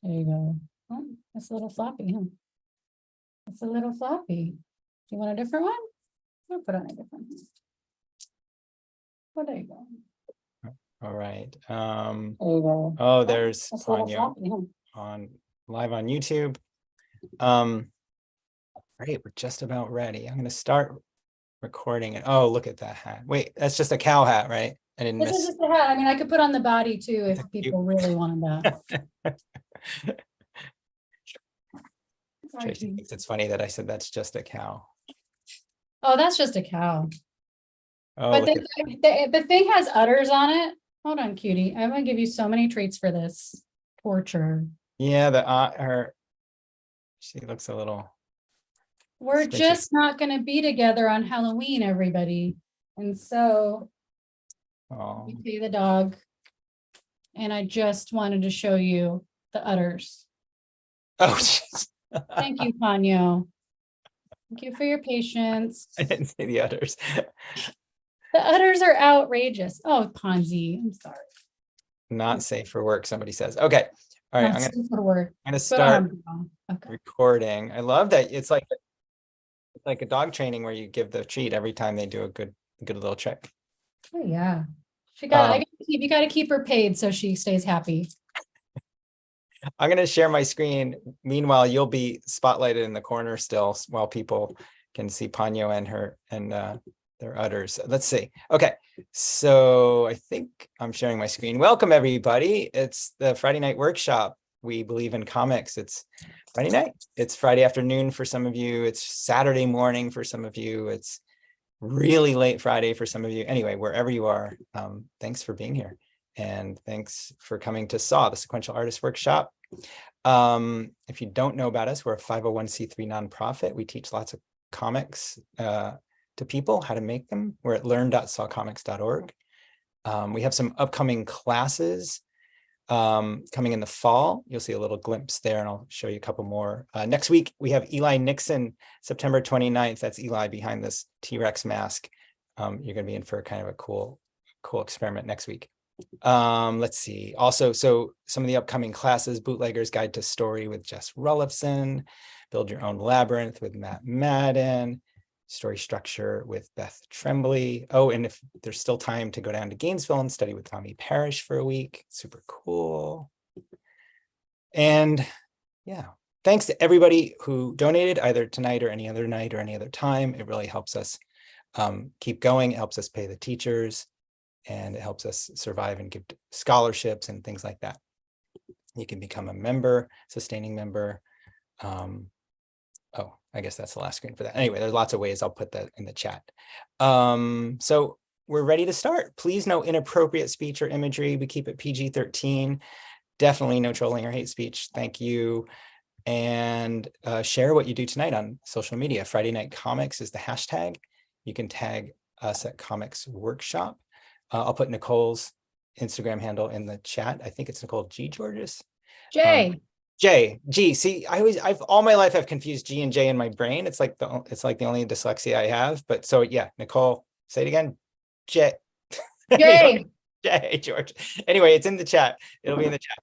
There you go. Oh, that's a little floppy, huh? It's a little floppy. Do you want a different one? I'll put on a different one. Well, there you go. All right. There you go. Oh, there's That's a little Anya floppy, huh? on live on YouTube. Great, we're just about ready. I'm gonna start recording it. Oh, look at that hat. Wait, that's just a cow hat, right? I didn't This is miss. just a hat. I mean, I could put on the body too if Thank people you. really wanted that. Sorry, Tracy Pete. thinks it's funny that I said that's just a cow. Oh, that's just a cow. Oh, But look at the thing has udders on it. Hold on, cutie. I'm gonna give you so many treats for this torture. yeah, she looks a little We're squishy. just not gonna be together on Halloween, everybody. And so Oh, you see the dog. And I just wanted to show you the udders. oh, jeez. Thank you, Ponyo. Thank you for your patience. I didn't see the others. The udders are outrageous. Oh, Ponzi, I'm sorry. Not safe for work, somebody says. Okay. All right, Not I'm safe for work. gonna Go start on, girl. Okay. recording. I love that it's like a dog training where you give the treat every time they do a good little trick. Oh yeah. You gotta keep her paid so she stays happy. I'm going to share my screen. Meanwhile, you'll be spotlighted in the corner still while people can see Ponyo and their udders. Let's see. Okay, so I think I'm sharing my screen. Welcome, everybody. It's the Friday night workshop. We believe in comics. It's Friday night. It's Friday afternoon for some of you. It's Saturday morning for some of you. It's really late Friday for some of you. Anyway, wherever you are, thanks for being here. And thanks for coming to SAW, the Sequential Artists Workshop. If you don't know about us, we're a 501c3 nonprofit. We teach lots of comics to people, how to make them. We're at learn.sawcomics.org. We have some upcoming classes coming in the fall. You'll see a little glimpse there, and I'll show you a couple more. Next week, we have Eli Nixon, September 29th. That's Eli behind this T-Rex mask. You're going to be in for kind of a cool experiment next week. Let's see. Also, so some of the upcoming classes: Bootlegger's Guide to Story with Jess Rullifson, Build Your Own Labyrinth with Matt Madden, Story Structure with Beth Tremblay. Oh, and if there's still time to go down to Gainesville and study with Tommy Parrish for a week, super cool. And yeah, thanks to everybody who donated either tonight or any other night or any other time. It really helps us keep going. It helps us pay the teachers, and it helps us survive and give scholarships and things like that. You can become a member, sustaining member. Oh, I guess that's the last screen for that. Anyway, there's lots of ways. I'll put that in the chat. So we're ready to start. Please no inappropriate speech or imagery. We keep it PG-13. Definitely no trolling or hate speech. Thank you. And share what you do tonight on social media. Friday Night Comics is the hashtag. You can tag us at Comics Workshop. I'll put Nicole's Instagram handle in the chat. I think it's Nicole Georges. G. See, I've all my life I've confused G and J in my brain. It's like the only dyslexia I have. But so yeah, Nicole, say it again. J. Anyway, J George. Anyway, it's in the chat. It'll be in the chat.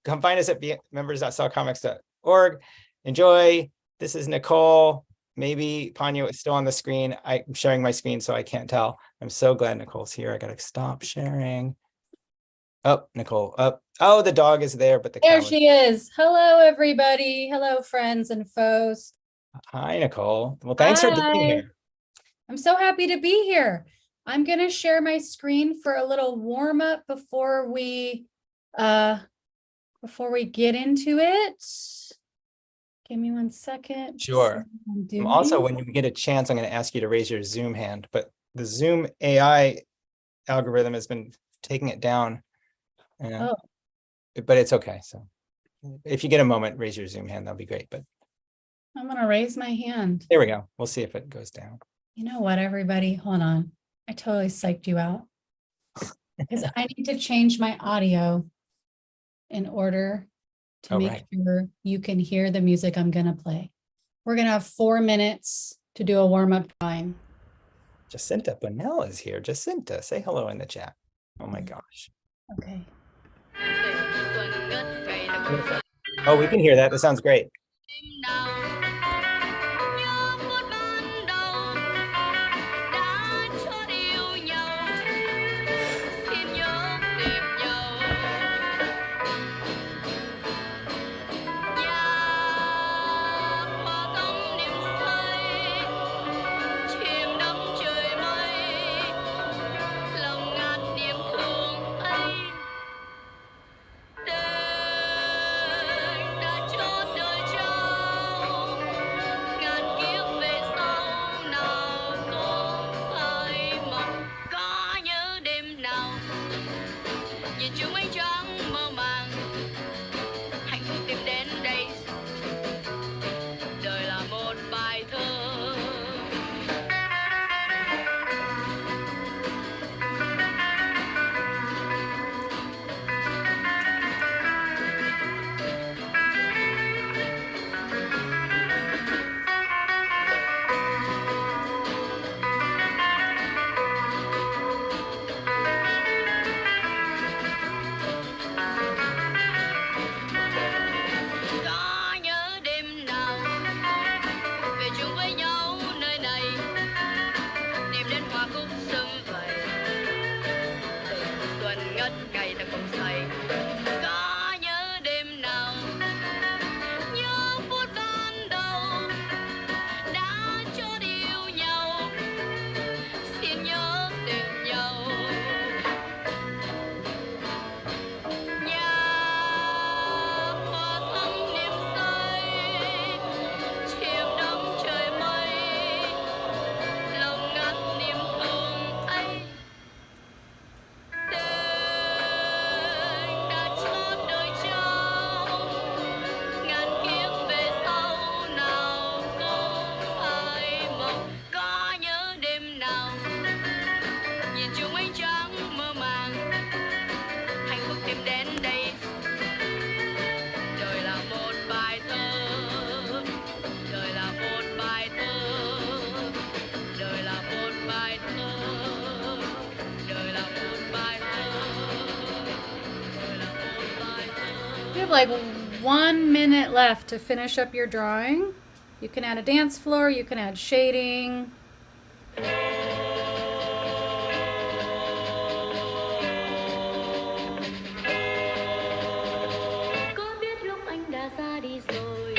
Come find us at members.sawcomics.org. Enjoy. This is Nicole. Maybe Ponyo is still on the screen. I'm sharing my screen, so I can't tell. I'm so glad Nicole's here. I gotta stop sharing. Oh, Nicole. Oh, the dog is there, but There she is. Hello, everybody. Hello, friends and foes. Hi, Nicole. Well, thanks for being here. I'm so happy to be here. I'm going to share my screen for a little warm up before we get into it. Give me 1 second. Sure. Also, when you get a chance, I'm going to ask you to raise your Zoom hand, but the Zoom AI algorithm has been taking it down. But it's okay. So if you get a moment, raise your Zoom hand. That'll be great. But I'm going to raise my hand. There we go. We'll see if it goes down. You know what, everybody? Hold on. I totally psyched you out because I need to change my audio in order to make sure you can hear the music I'm going to play. We're going to have 4 minutes to do a warm-up time. Jacinta Bunnell is here. Jacinta, say hello in the chat. Oh my gosh. Okay. Oh, we can hear that. That sounds great. We have like 1 minute left to finish up your drawing. You can add a dance floor, you can add shading. Có biết lúc anh đã ra đi rồi,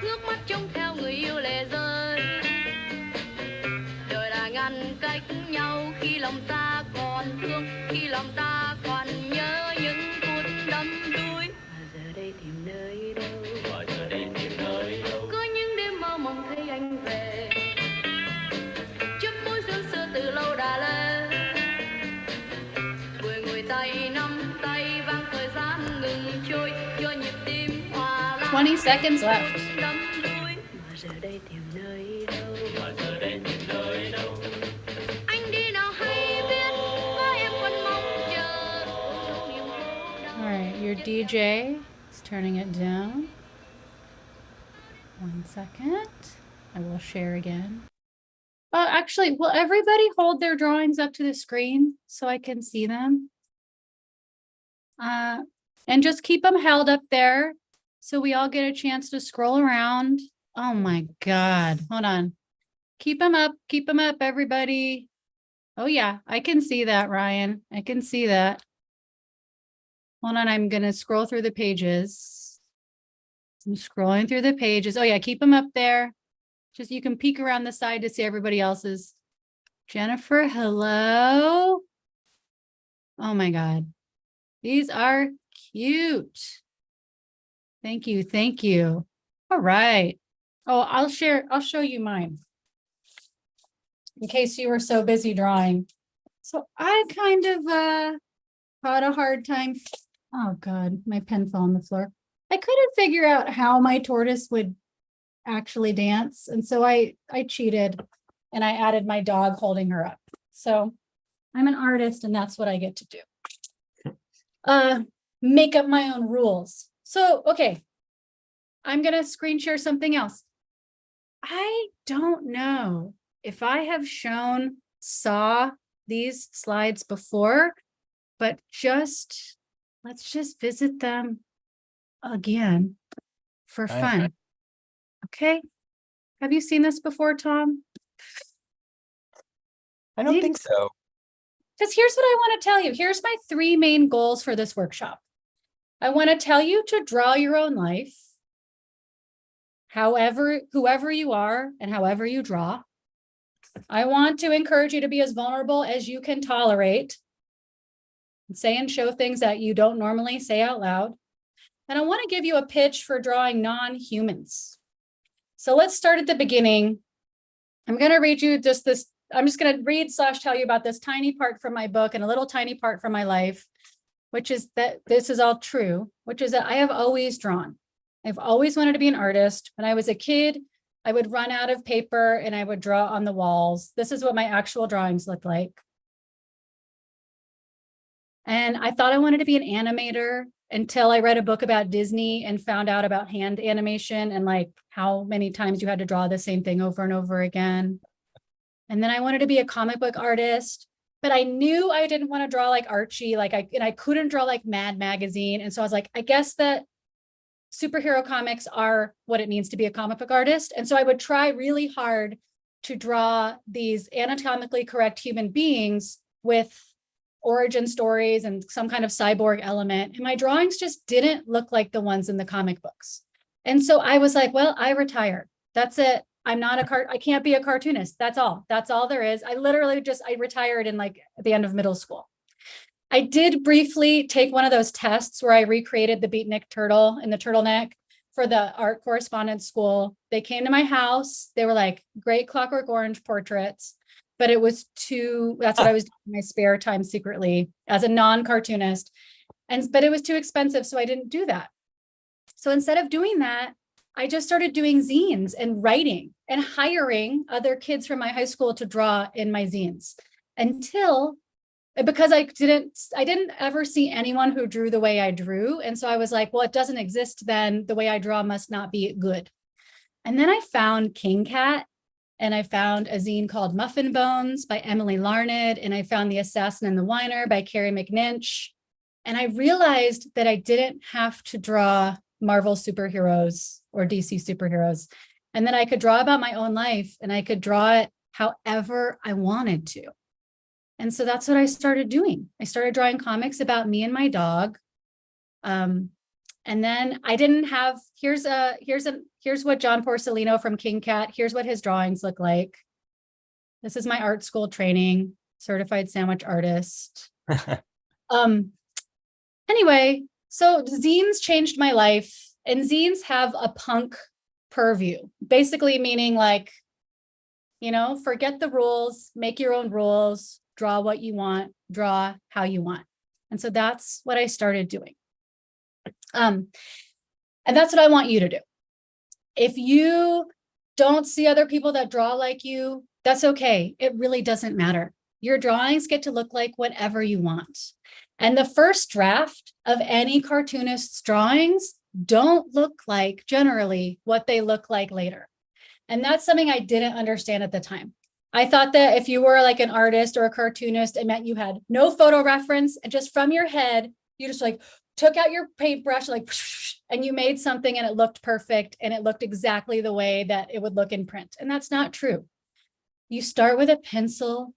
nước mắt trông theo người yêu lệ rơi. Đời là ngăn cách nhau khi lòng ta còn thương, khi lòng ta còn nhớ những phút đắm đuối. Mà giờ đây tìm nơi đâu? Có những đêm mơ mộng thấy anh về, chiếc môi sương xưa từ lâu đã lên. 10 người tay nắm tay vang thời gian ngừng trôi, cho nhịp tim hòa lại. 20 seconds left. Đắm đuối. Mà giờ đây tìm nơi đâu? Anh đi nào hay biết, có em vẫn mong chờ. Trong niềm vô đau. All right, your DJ is turning it down. 1 second. I will share again. Actually, will everybody hold their drawings up to the screen so I can see them? And just keep them held up there so we all get a chance to scroll around. Oh my God. Hold on. Keep them up, everybody. Oh yeah, I can see that, Ryan. I can see that. Hold on, I'm gonna scroll through the pages. I'm scrolling through the pages. Oh yeah, keep them up there. Just you can peek around the side to see everybody else's. Jennifer, hello. Oh my God. These are cute. Thank you. Thank you. All right. Oh, I'll show you mine in case you were so busy drawing. So I kind of had a hard time. Oh God, my pen fell on the floor. I couldn't figure out how my tortoise would actually dance. And so I cheated and I added my dog holding her up. So I'm an artist and that's what I get to do. Make up my own rules. So, okay, I'm going to screen share something else. I don't know if I have saw these slides before, but let's just visit them. again for Right. fun. Okay. Have you seen this before, Tom? I don't think so. Because here's what I want to tell you. Here's my 3 main goals for this workshop. I want to tell you to draw your own life, whoever you are and however you draw. I want to encourage you to be as vulnerable as you can tolerate. Say and show things that you don't normally say out loud. And I want to give you a pitch for drawing non-humans. So let's start at the beginning. I'm going to read you just this. I'm just going to read / tell you about this tiny part from my book and a little tiny part from my life, which is that this is all true, which is that I have always drawn. I've always wanted to be an artist. When I was a kid, I would run out of paper and I would draw on the walls. This is what my actual drawings look like. And I thought I wanted to be an animator until I read a book about Disney and found out about hand animation and like how many times you had to draw the same thing over and over again. And then I wanted to be a comic book artist, but I knew I didn't want to draw like Archie, and I couldn't draw like Mad Magazine. And so I was like, I guess that superhero comics are what it means to be a comic book artist. And so I would try really hard to draw these anatomically correct human beings with origin stories and some kind of cyborg element. And my drawings just didn't look like the ones in the comic books. And so I was like, well, I retired. That's it. I'm not I can't be a cartoonist. That's all. That's all there is. I retired in like at the end of middle school. I did briefly take one of those tests where I recreated the beatnik turtle in the turtleneck for the art correspondence school. They came to my house. They were like great Clockwork Orange portraits, but it was that's what I was doing in my spare time secretly as a non-cartoonist. But it was too expensive. So I didn't do that. So instead of doing that, I just started doing zines and writing and hiring other kids from my high school to draw in my zines because I didn't ever see anyone who drew the way I drew. And so I was like, well, it doesn't exist then. The way I draw must not be good. And then I found King Cat, and I found a zine called Muffin Bones by Emily Larned, and I found The Assassin and the Whiner by Carrie McNinch. And I realized that I didn't have to draw Marvel superheroes or DC superheroes, and that I could draw about my own life and I could draw it however I wanted to. And so that's what I started doing. I started drawing comics about me and my dog. And then I didn't have, here's what John Porcelino from King Cat, here's what his drawings look like. This is my art school training, certified sandwich artist. Anyway, so zines changed my life, and zines have a punk purview, basically meaning like, forget the rules, make your own rules, draw what you want, draw how you want. And so that's what I started doing. And that's what I want you to do. If you don't see other people that draw like you, that's okay. It really doesn't matter. Your drawings get to look like whatever you want. And the first draft of any cartoonist's drawings don't look like generally what they look like later. And that's something I didn't understand at the time. I thought that if you were like an artist or a cartoonist, it meant you had no photo reference, and just from your head, you just like took out your paintbrush, like, and you made something and it looked perfect and it looked exactly the way that it would look in print. And that's not true. You start with a pencil.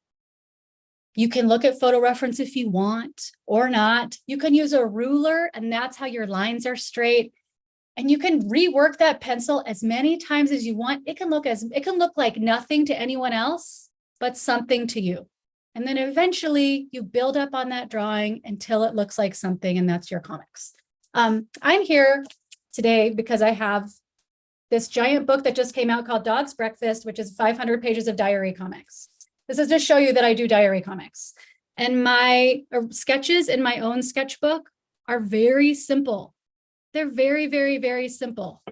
You can look at photo reference if you want or not. You can use a ruler, and that's how your lines are straight. And you can rework that pencil as many times as you want. It can look like nothing to anyone else, but something to you. And then eventually you build up on that drawing until it looks like something, and that's your comics. I'm here today because I have this giant book that just came out called Dog's Breakfast, which is 500 pages of diary comics. This is to show you that I do diary comics. And my sketches in my own sketchbook are very simple. They're very, very, very simple.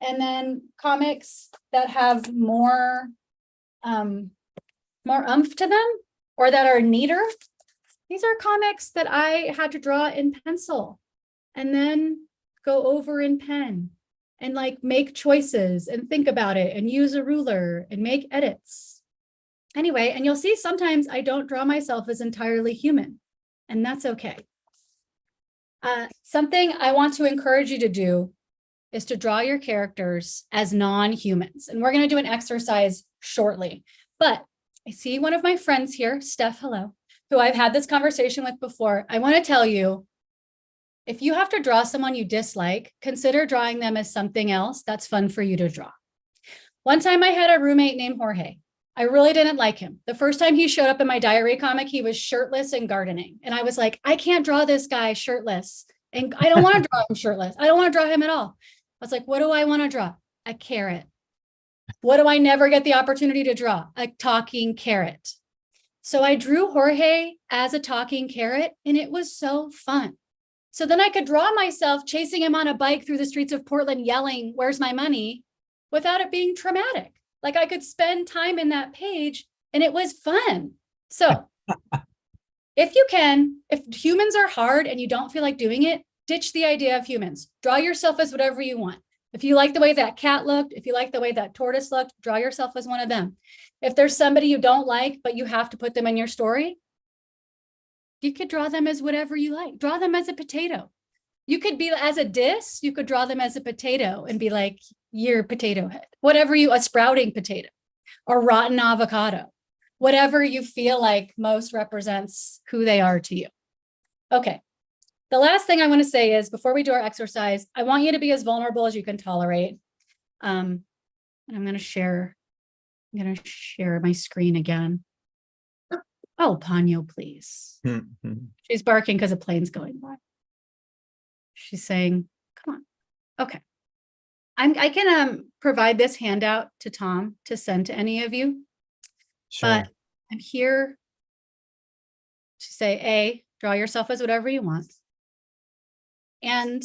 And then comics that have more oomph to them, or that are neater. These are comics that I had to draw in pencil and then go over in pen and like make choices and think about it and use a ruler and make edits. Anyway, and you'll see sometimes I don't draw myself as entirely human, and that's okay. Something I want to encourage you to do is to draw your characters as non-humans. And we're going to do an exercise shortly. But I see one of my friends here, Steph, hello, who I've had this conversation with before. I want to tell you, if you have to draw someone you dislike, consider drawing them as something else that's fun for you to draw. One time I had a roommate named Jorge. I really didn't like him. The first time he showed up in my diary comic, he was shirtless and gardening. And I was like, I can't draw this guy shirtless. And I don't want to draw him shirtless. I don't want to draw him at all. I was like, what do I want to draw? A carrot. What do I never get the opportunity to draw? A talking carrot. So I drew Jorge as a talking carrot, and it was so fun. So then I could draw myself chasing him on a bike through the streets of Portland yelling, "Where's my money?" without it being traumatic. Like I could spend time in that page and it was fun. So if you can, if humans are hard and you don't feel like doing it, ditch the idea of humans. Draw yourself as whatever you want. If you like the way that cat looked, if you like the way that tortoise looked, draw yourself as one of them. If there's somebody you don't like, but you have to put them in your story, you could draw them as whatever you like. Draw them as a potato. You could be as a diss, you could draw them as a potato and be like, your potato head, whatever you, a sprouting potato or rotten avocado, whatever you feel like most represents who they are to you. Okay. The last thing I want to say is before we do our exercise, I want you to be as vulnerable as you can tolerate. And I'm going to share my screen again. Oh, Ponyo, please. She's barking because a plane's going by. She's saying, come on. Okay. I can provide this handout to Tom to send to any of you. Sure. But I'm here to say, A, draw yourself as whatever you want. And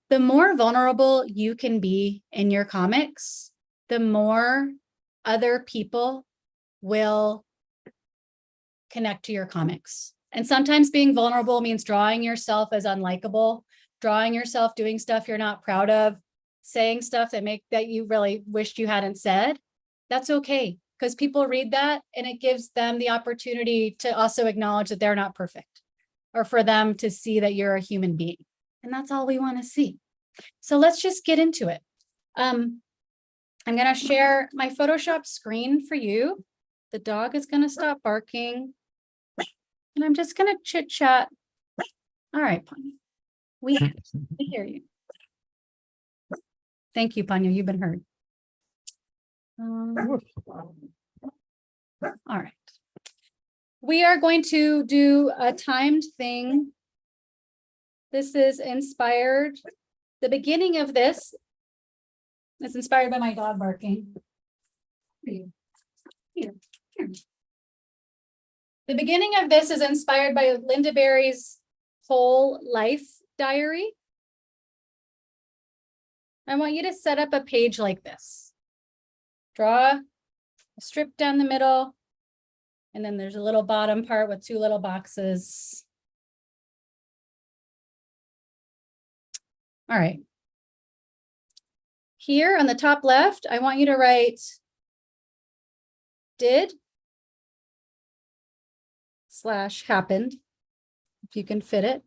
the more vulnerable you can be in your comics, the more other people will connect to your comics. And sometimes being vulnerable means drawing yourself as unlikable, drawing yourself doing stuff you're not proud of, saying stuff that you really wished you hadn't said. That's okay, because people read that and it gives them the opportunity to also acknowledge that they're not perfect, or for them to see that you're a human being. And that's all we want to see. So let's just get into it. I'm going to share my Photoshop screen for you. The dog is going to stop barking. And I'm just going to chit chat. All right, Ponyo. We hear you. Thank you, Ponyo. You've been heard. All right. We are going to do a timed thing. This is inspired. The beginning of this is inspired by my dog barking. Here. The beginning of this is inspired by Linda Berry's whole life diary. I want you to set up a page like this. Draw a strip down the middle, and then there's a little bottom part with two little boxes. All right. Here on the top left, I want you to write did / happened, if you can fit it.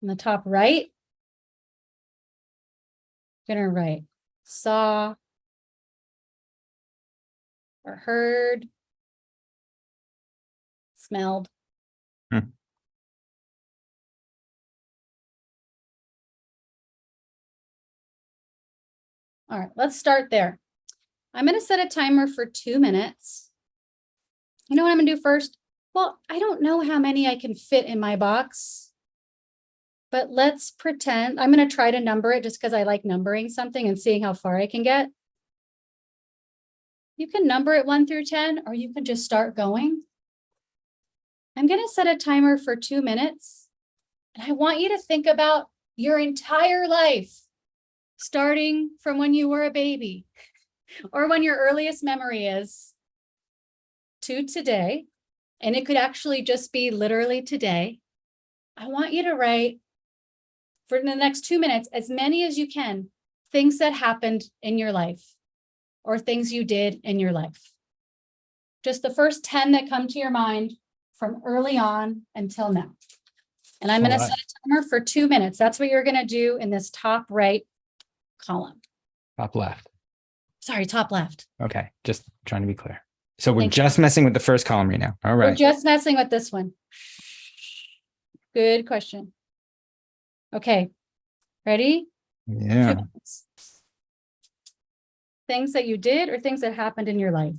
On the top right, I'm going to write saw or heard, smelled. All right, let's start there. I'm going to set a timer for 2 minutes. You know what I'm going to do first? Well, I don't know how many I can fit in my box, but let's pretend I'm going to try to number it just because I like numbering something and seeing how far I can get. You can number it 1 through 10, or you can just start going. I'm going to set a timer for 2 minutes. And I want you to think about your entire life, starting from when you were a baby or when your earliest memory is to today. And it could actually just be literally today. I want you to write for the next 2 minutes, as many as you can, things that happened in your life or things you did in your life. just the first 10 that come to your mind from early on until now. And I'm going to All set a timer for 2 minutes. That's what you're going to do in this top right column. Top left. Sorry, top left. Okay, just trying to be clear. So we're Thank you. just messing with the first column right now. All We're right. just messing with this one. Good question. Okay, ready? 2 Yeah. minutes. Things that you did or things that happened in your life.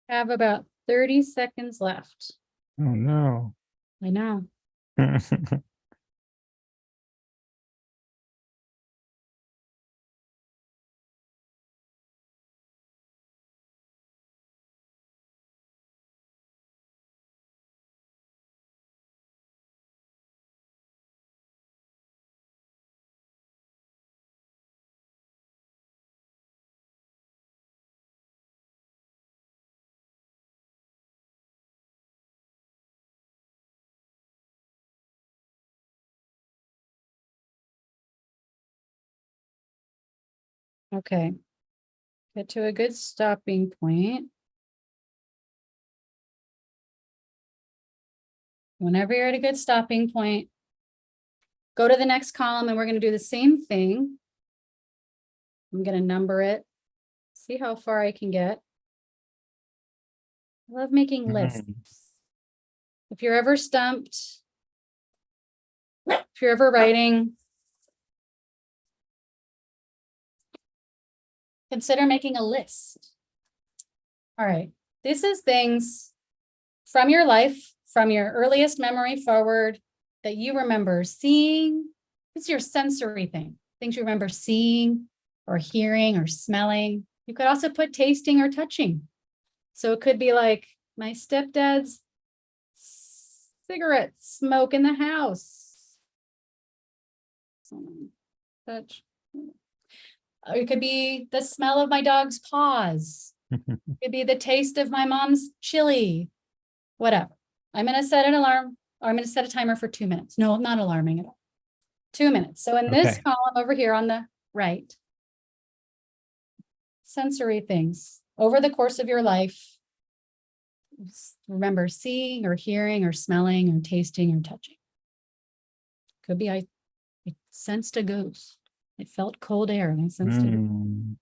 Have about 30 seconds left. Oh no. I know. Okay. Get to a good stopping point. Whenever you're at a good stopping point, go to the next column and we're going to do the same thing. I'm going to number it, see how far I can get. I love making lists. If you're ever stumped, if you're ever writing, consider making a list. All right, this is things from your life, from your earliest memory forward that you remember seeing. It's your sensory thing, things you remember seeing or hearing or smelling. You could also put tasting or touching. So it could be like my stepdad's cigarette smoke in the house. Touch. Or it could be the smell of my dog's paws. It could be the taste of my mom's chili, whatever. I'm going to set an alarm, or I'm going to set a timer for 2 minutes. No, I'm not alarming at all. 2 minutes. So in this Okay. column over here on the right, sensory things over the course of your life. Remember seeing or hearing or smelling or tasting or touching. Could be I sensed a ghost. It felt cold air and I sensed it. Mm.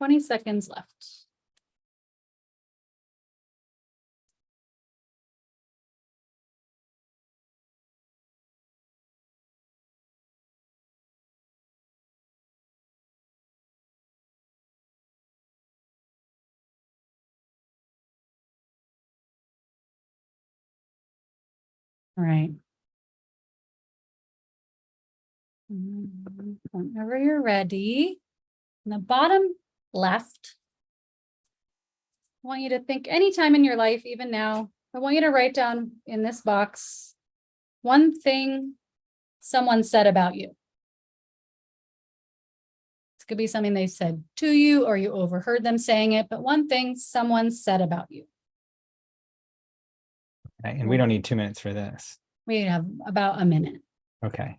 20 seconds left. All right. Whenever you're ready, in the bottom left, I want you to think anytime in your life, even now, I want you to write down in this box one thing someone said about you. It could be something they said to you or you overheard them saying it, but one thing someone said about you. Okay, and we don't need 2 minutes for this. We have about a minute. Okay.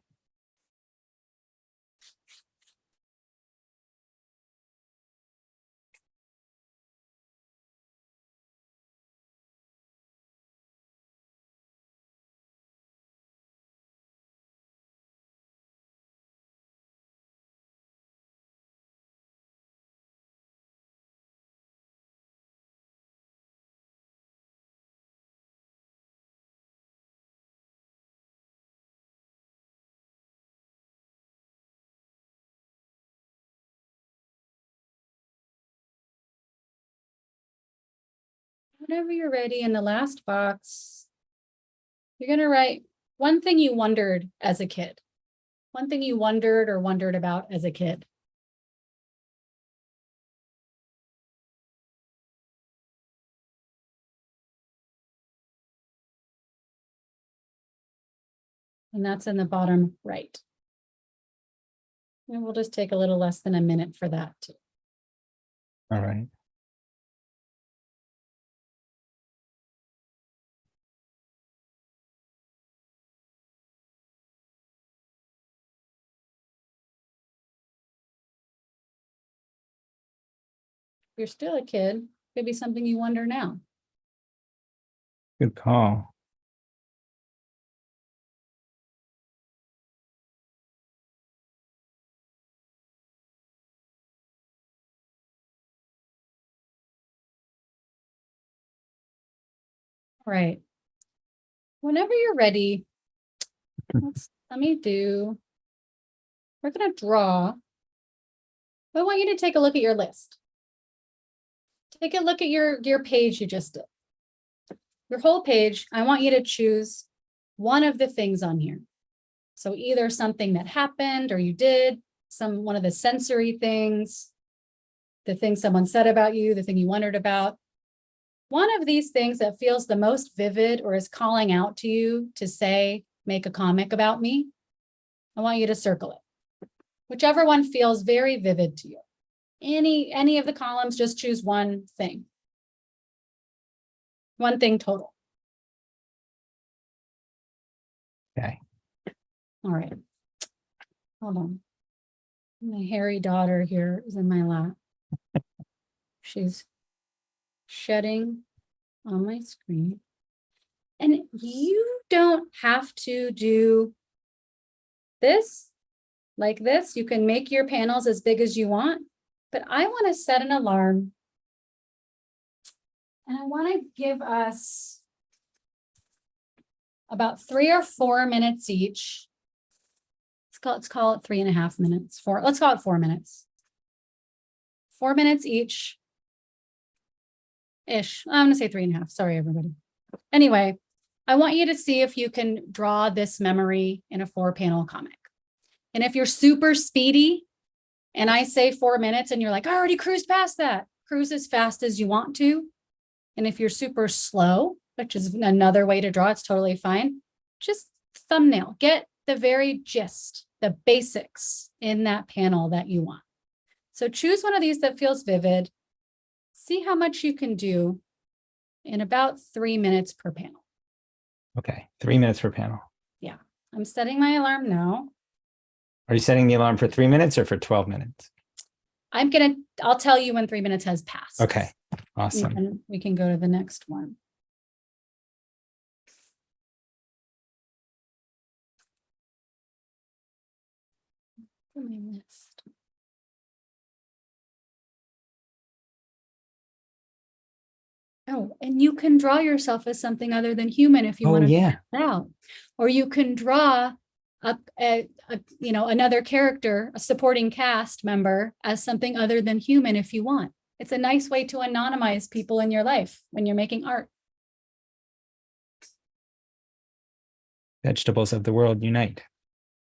Whenever you're ready, in the last box, you're going to write one thing you wondered as a kid. One thing you wondered or wondered about as a kid. And that's in the bottom right. And we'll just take a little less than a minute for that too. All right. If you're still a kid, could be something you wonder now. Good call. All right. Whenever you're ready, we're going to draw. I want you to take a look at your list. Take a look at your page you just did. Your whole page, I want you to choose one of the things on here. So either something that happened or you did, one of the sensory things, the thing someone said about you, the thing you wondered about. One of these things that feels the most vivid or is calling out to you to say, make a comic about me, I want you to circle it. Whichever one feels very vivid to you. Any of the columns, just choose one thing. One thing total. Okay. All right. Hold on. My hairy daughter here is in my lap. She's shedding on my screen. And you don't have to do this like this. You can make your panels as big as you want, but I want to set an alarm. And I want to give us about 3 or 4 minutes each. Let's call it 3.5 minutes. Let's call it 4 minutes. 4 minutes each. Ish. I'm gonna say 3.5. Sorry, everybody. Anyway, I want you to see if you can draw this memory in a 4-panel comic. And if you're super speedy and I say 4 minutes and you're like, I already cruised past that, cruise as fast as you want to. And if you're super slow, which is another way to draw, it's totally fine. Just thumbnail, get the very gist, the basics in that panel that you want. So choose one of these that feels vivid. See how much you can do in about 3 minutes per panel. Okay. 3 minutes per panel. Yeah. I'm setting my alarm now. Are you setting the alarm for 3 minutes or for 12 minutes? I'll tell you when 3 minutes has passed. Okay. Awesome. We can go to the next one. My list. Oh, and you can draw yourself as something other than human if you Oh, want to yeah. stand out. Or you can draw another character, a supporting cast member, as something other than human if you want. It's a nice way to anonymize people in your life when you're making art. Vegetables of the world unite.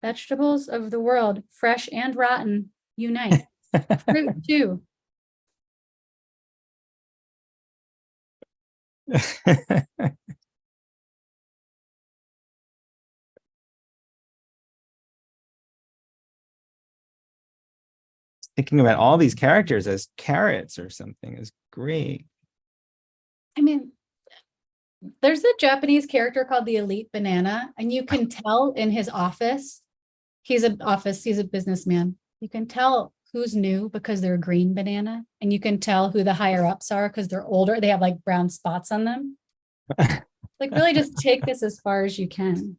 Vegetables of the world, fresh and rotten, unite. Fruit too. Thinking about all these characters as carrots or something is great. I mean, there's a Japanese character called the Elite Banana, and you can tell in his office, he's a businessman. You can tell who's new because they're a green banana, and you can tell who the higher ups are because they're older. They have like brown spots on them. Like, really just take this as far as you can.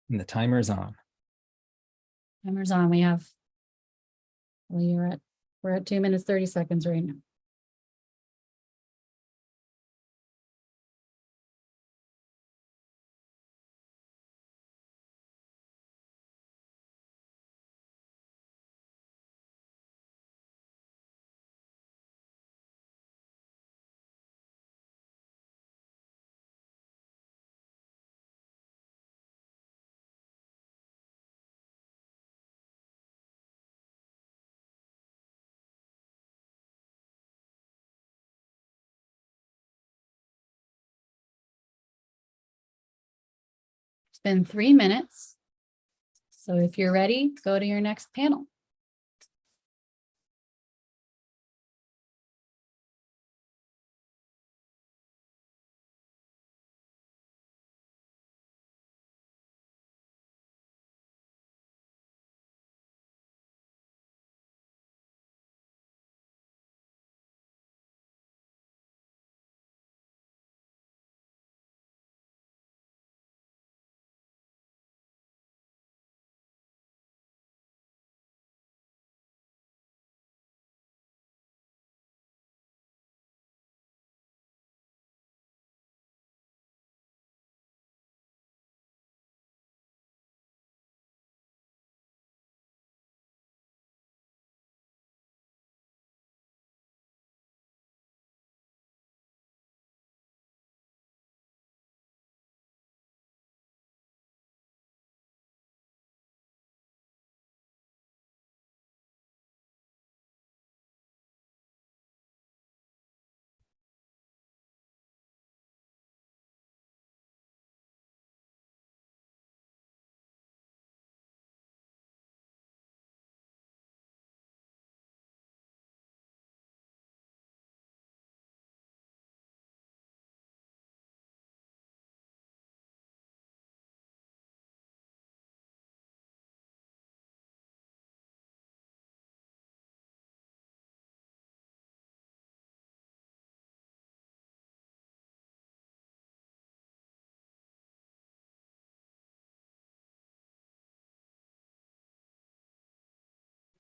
And the timer's on. Timer's on. We're at 2 minutes, 30 seconds right now. It's been 3 minutes. So if you're ready, go to your next panel.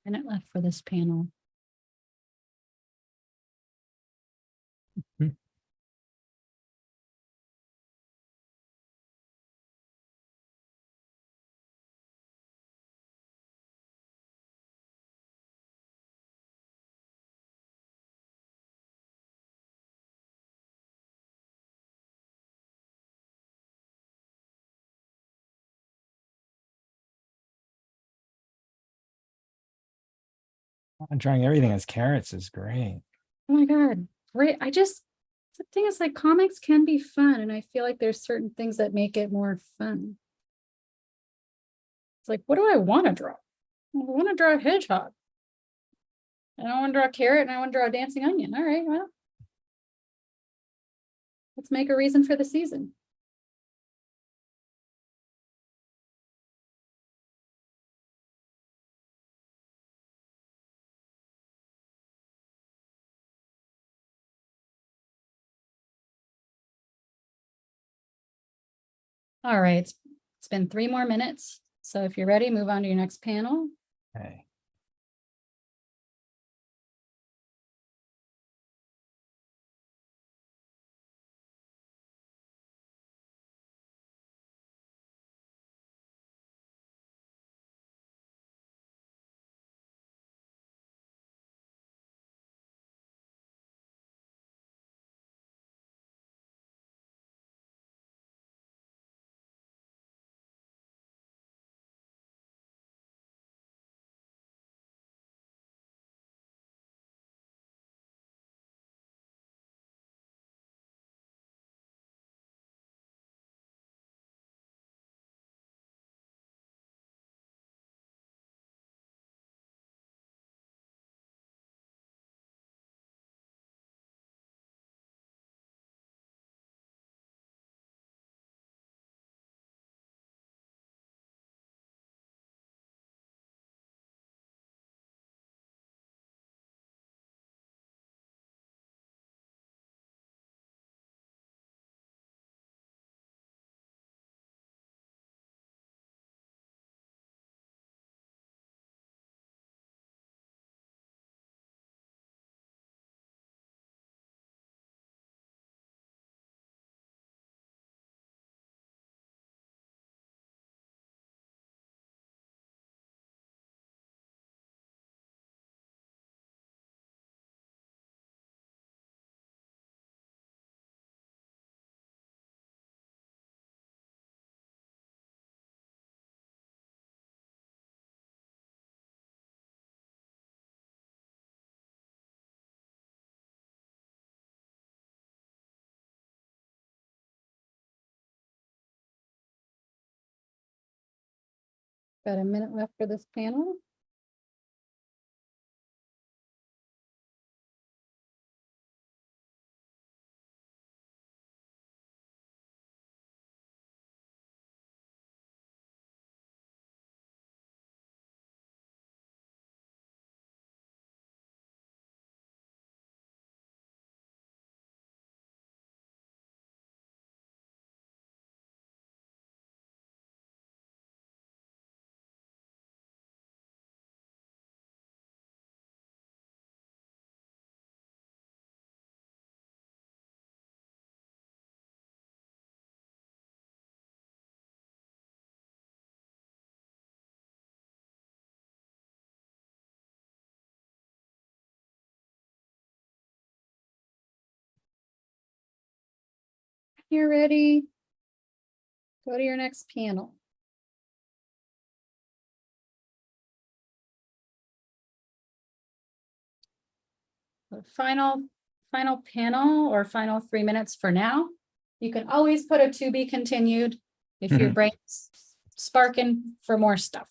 Minute left for this panel. Drawing everything as carrots is great. Oh my God. Great. The thing is, like, comics can be fun, and I feel like there's certain things that make it more fun. It's like, what do I want to draw? I want to draw a hedgehog. And I want to draw a carrot, and I want to draw a dancing onion. All right, well, let's make a reason for the season. All right, it's been 3 more minutes. So if you're ready, move on to your next panel. Okay. Got a minute left for this panel. You're ready. Go to your next panel. The final panel or final 3 minutes for now. You can always put a to be continued if your brain's sparking for more stuff.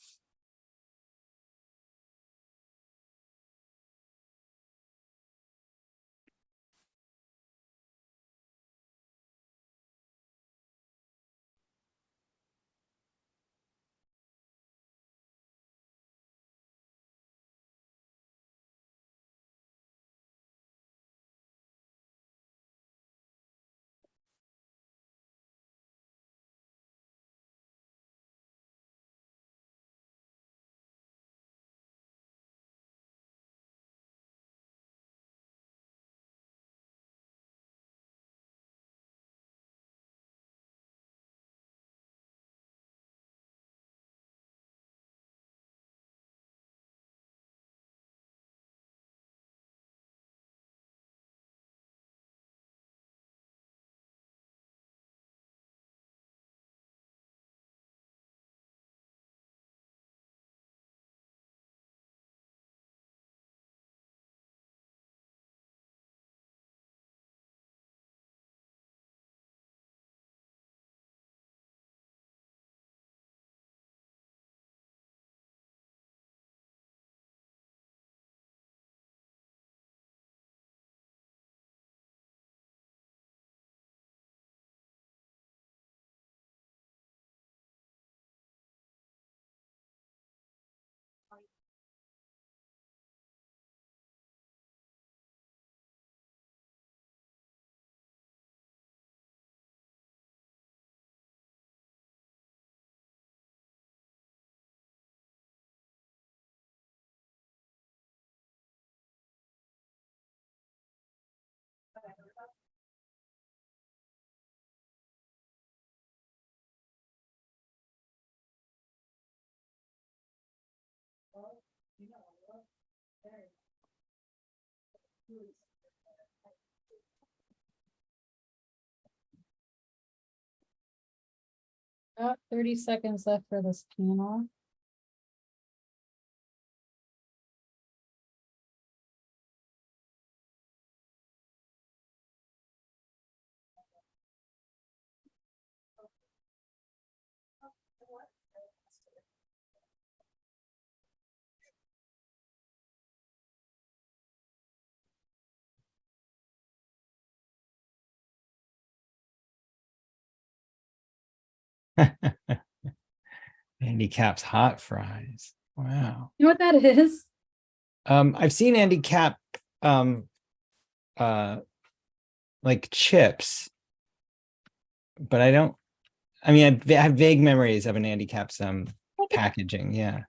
About 30 seconds left for this panel. Andy Cap's hot fries. Wow. You know what that is? I've seen Andy Cap like chips, but I mean, I have vague memories of an Andy Cap's packaging. Yeah.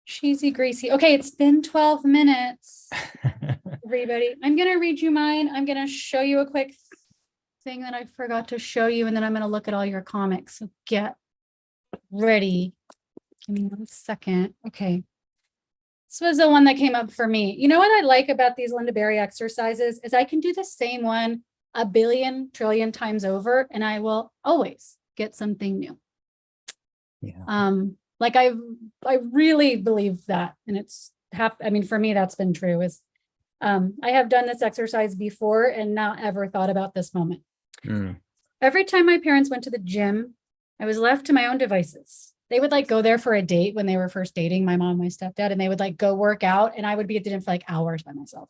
Cheesy, greasy. Okay, it's been 12 minutes, everybody. I'm going to read you mine. I'm going to show you a quick thing that I forgot to show you, and then I'm going to look at all your comics. So get ready. Give me 1 second. Okay. This was the one that came up for me. You know what I like about these Linda Berry exercises is I can do the same one a billion trillion times over, and I will always get something new. Yeah. Like I really believe that, and I mean, for me, that's been true. Is I have done this exercise before and not ever thought about this moment. Every time my parents went to the gym, I was left to my own devices. They would like go there for a date when they were first dating, my mom, my stepdad, and they would like go work out, and I would be at the gym for like hours by myself.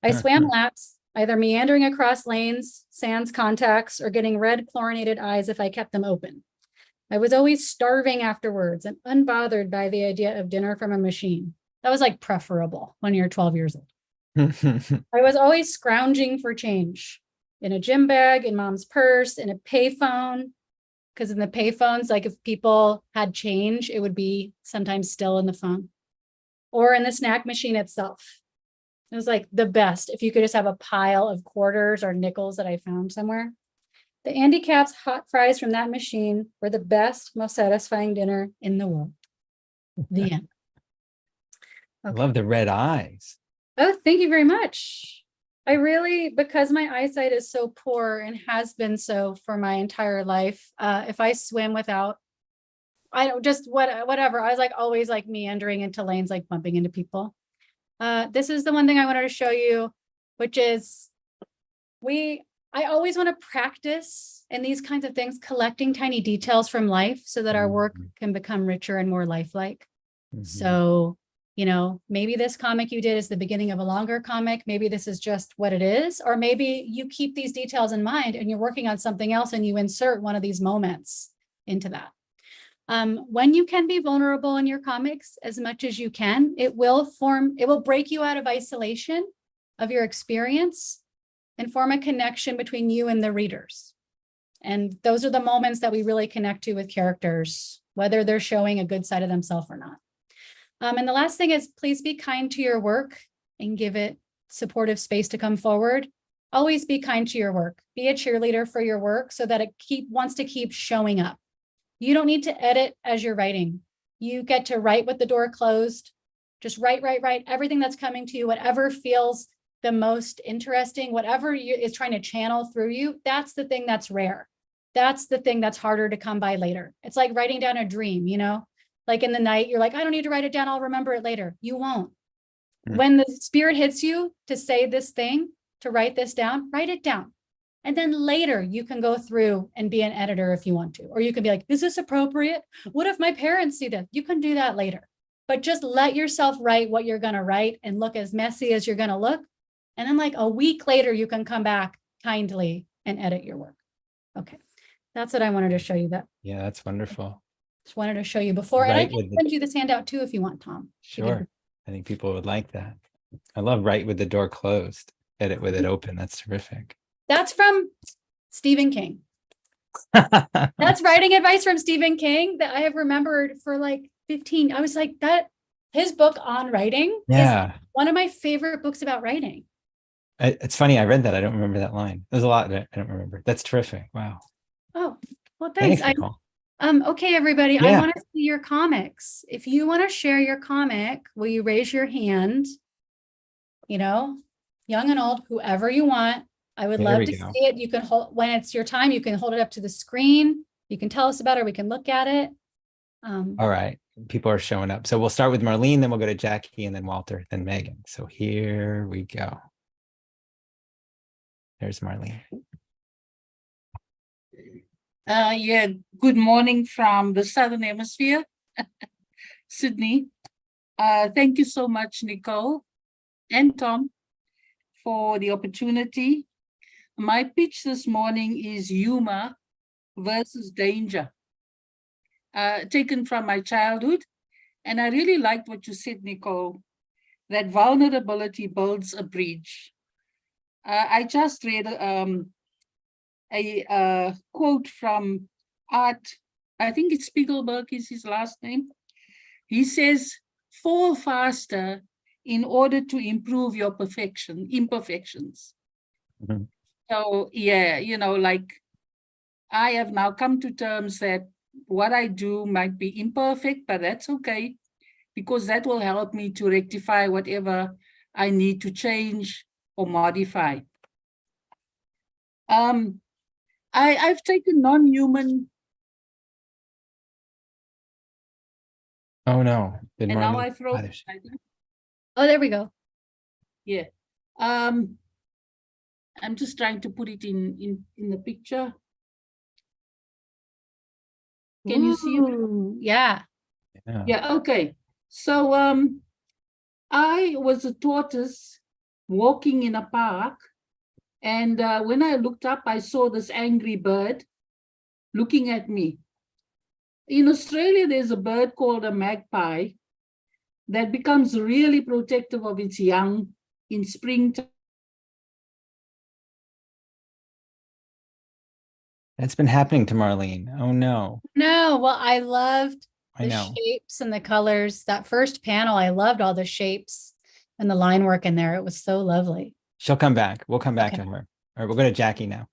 I swam laps, either meandering across lanes, sans contacts, or getting red chlorinated eyes if I kept them open. I was always starving afterwards and unbothered by the idea of dinner from a machine. That was like preferable when you're 12 years old. I was always scrounging for change in a gym bag, in mom's purse, in a payphone. Because in the payphones, like if people had change, it would be sometimes still in the phone or in the snack machine itself. It was like the best if you could just have a pile of quarters or nickels that I found somewhere. The Andy Cap's hot fries from that machine were the best, most satisfying dinner in the world. The end. I love the red eyes. Oh, thank you very much. I really, because my eyesight is so poor and has been so for my entire life, if I swim without, I don't just whatever, I was like always like meandering into lanes, like bumping into people. This is the one thing I wanted to show you, which is I always want to practice in these kinds of things, collecting tiny details from life so that our work can become richer and more lifelike. So, you know, maybe this comic you did is the beginning of a longer comic. Maybe this is just what it is, or maybe you keep these details in mind and you're working on something else and you insert one of these moments into that. When you can be vulnerable in your comics as much as you can, it will break you out of isolation of your experience and form a connection between you and the readers. And those are the moments that we really connect to with characters, whether they're showing a good side of themselves or not. And the last thing is, please be kind to your work and give it supportive space to come forward. Always be kind to your work. Be a cheerleader for your work so that it wants to keep showing up. You don't need to edit as you're writing. You get to write with the door closed. Just write everything that's coming to you, whatever feels the most interesting, whatever is trying to channel through you. That's the thing that's rare. That's the thing that's harder to come by later. It's like writing down a dream, you know? Like in the night, you're like, I don't need to write it down. I'll remember it later. You won't. When the spirit hits you to say this thing, to write this down, write it down. And then later you can go through and be an editor if you want to, or you can be like, is this appropriate? What if my parents see this? You can do that later, but just let yourself write what you're going to write and look as messy as you're going to look. And then like a week later, you can come back kindly and edit your work. Okay. That's what I wanted to show you. That. Yeah, that's wonderful. Just wanted to show you before. And I can send you this handout too, if you want, Tom. Sure. I think people would like that. I love write with the door closed, edit with it open. That's terrific. That's from Stephen King. That's writing advice from Stephen King that I have remembered for like 15. I was like, his book on writing is one of my favorite books about writing. It's funny. I read that. I don't remember that line. There's a lot that I don't remember. That's terrific. Wow. Oh, well, thanks. Nicole. Okay, everybody, I Yeah. want to see your comics. If you want to share your comic, will you raise your hand? You know, young and old, whoever you want. I would There love we to go. see it. You can hold, when it's your time, you can hold it up to the screen. You can tell us about it. We can look at it. All right. People are showing up. So we'll start with Marlene, then we'll go to Jackie, and then Walter, then Megan. So here we go. There's Marlene. Yeah, good morning from the Southern Hemisphere, Sydney. Thank you so much, Nicole and Tom, for the opportunity. My pitch this morning is humor versus danger, taken from my childhood. And I really liked what you said, Nicole, that vulnerability builds a bridge. I just read a quote from Art, I think it's Spiegelberg is his last name. He says, fall faster in order to improve your imperfections. Mm-hmm. So yeah, you know, like I have now come to terms that what I do might be imperfect, but that's okay, because that will help me to rectify whatever I need to change or modify. I've taken non-human. Oh no. Did And now Marlene? I throw. Oh, there we go. Yeah. I'm just trying to put it in the picture. Can you see it? Ooh, yeah. Yeah, okay. So I was a tortoise walking in a park, and when I looked up, I saw this angry bird looking at me. In Australia, there's a bird called a magpie that becomes really protective of its young in springtime. That's been happening to Marlene. Oh no. No, well, I loved I the know. shapes and the colors. That first panel, I loved all the shapes and the line work in there. It was so lovely. She'll come back. We'll come back Okay. to her. All right, we'll go to Jackie now.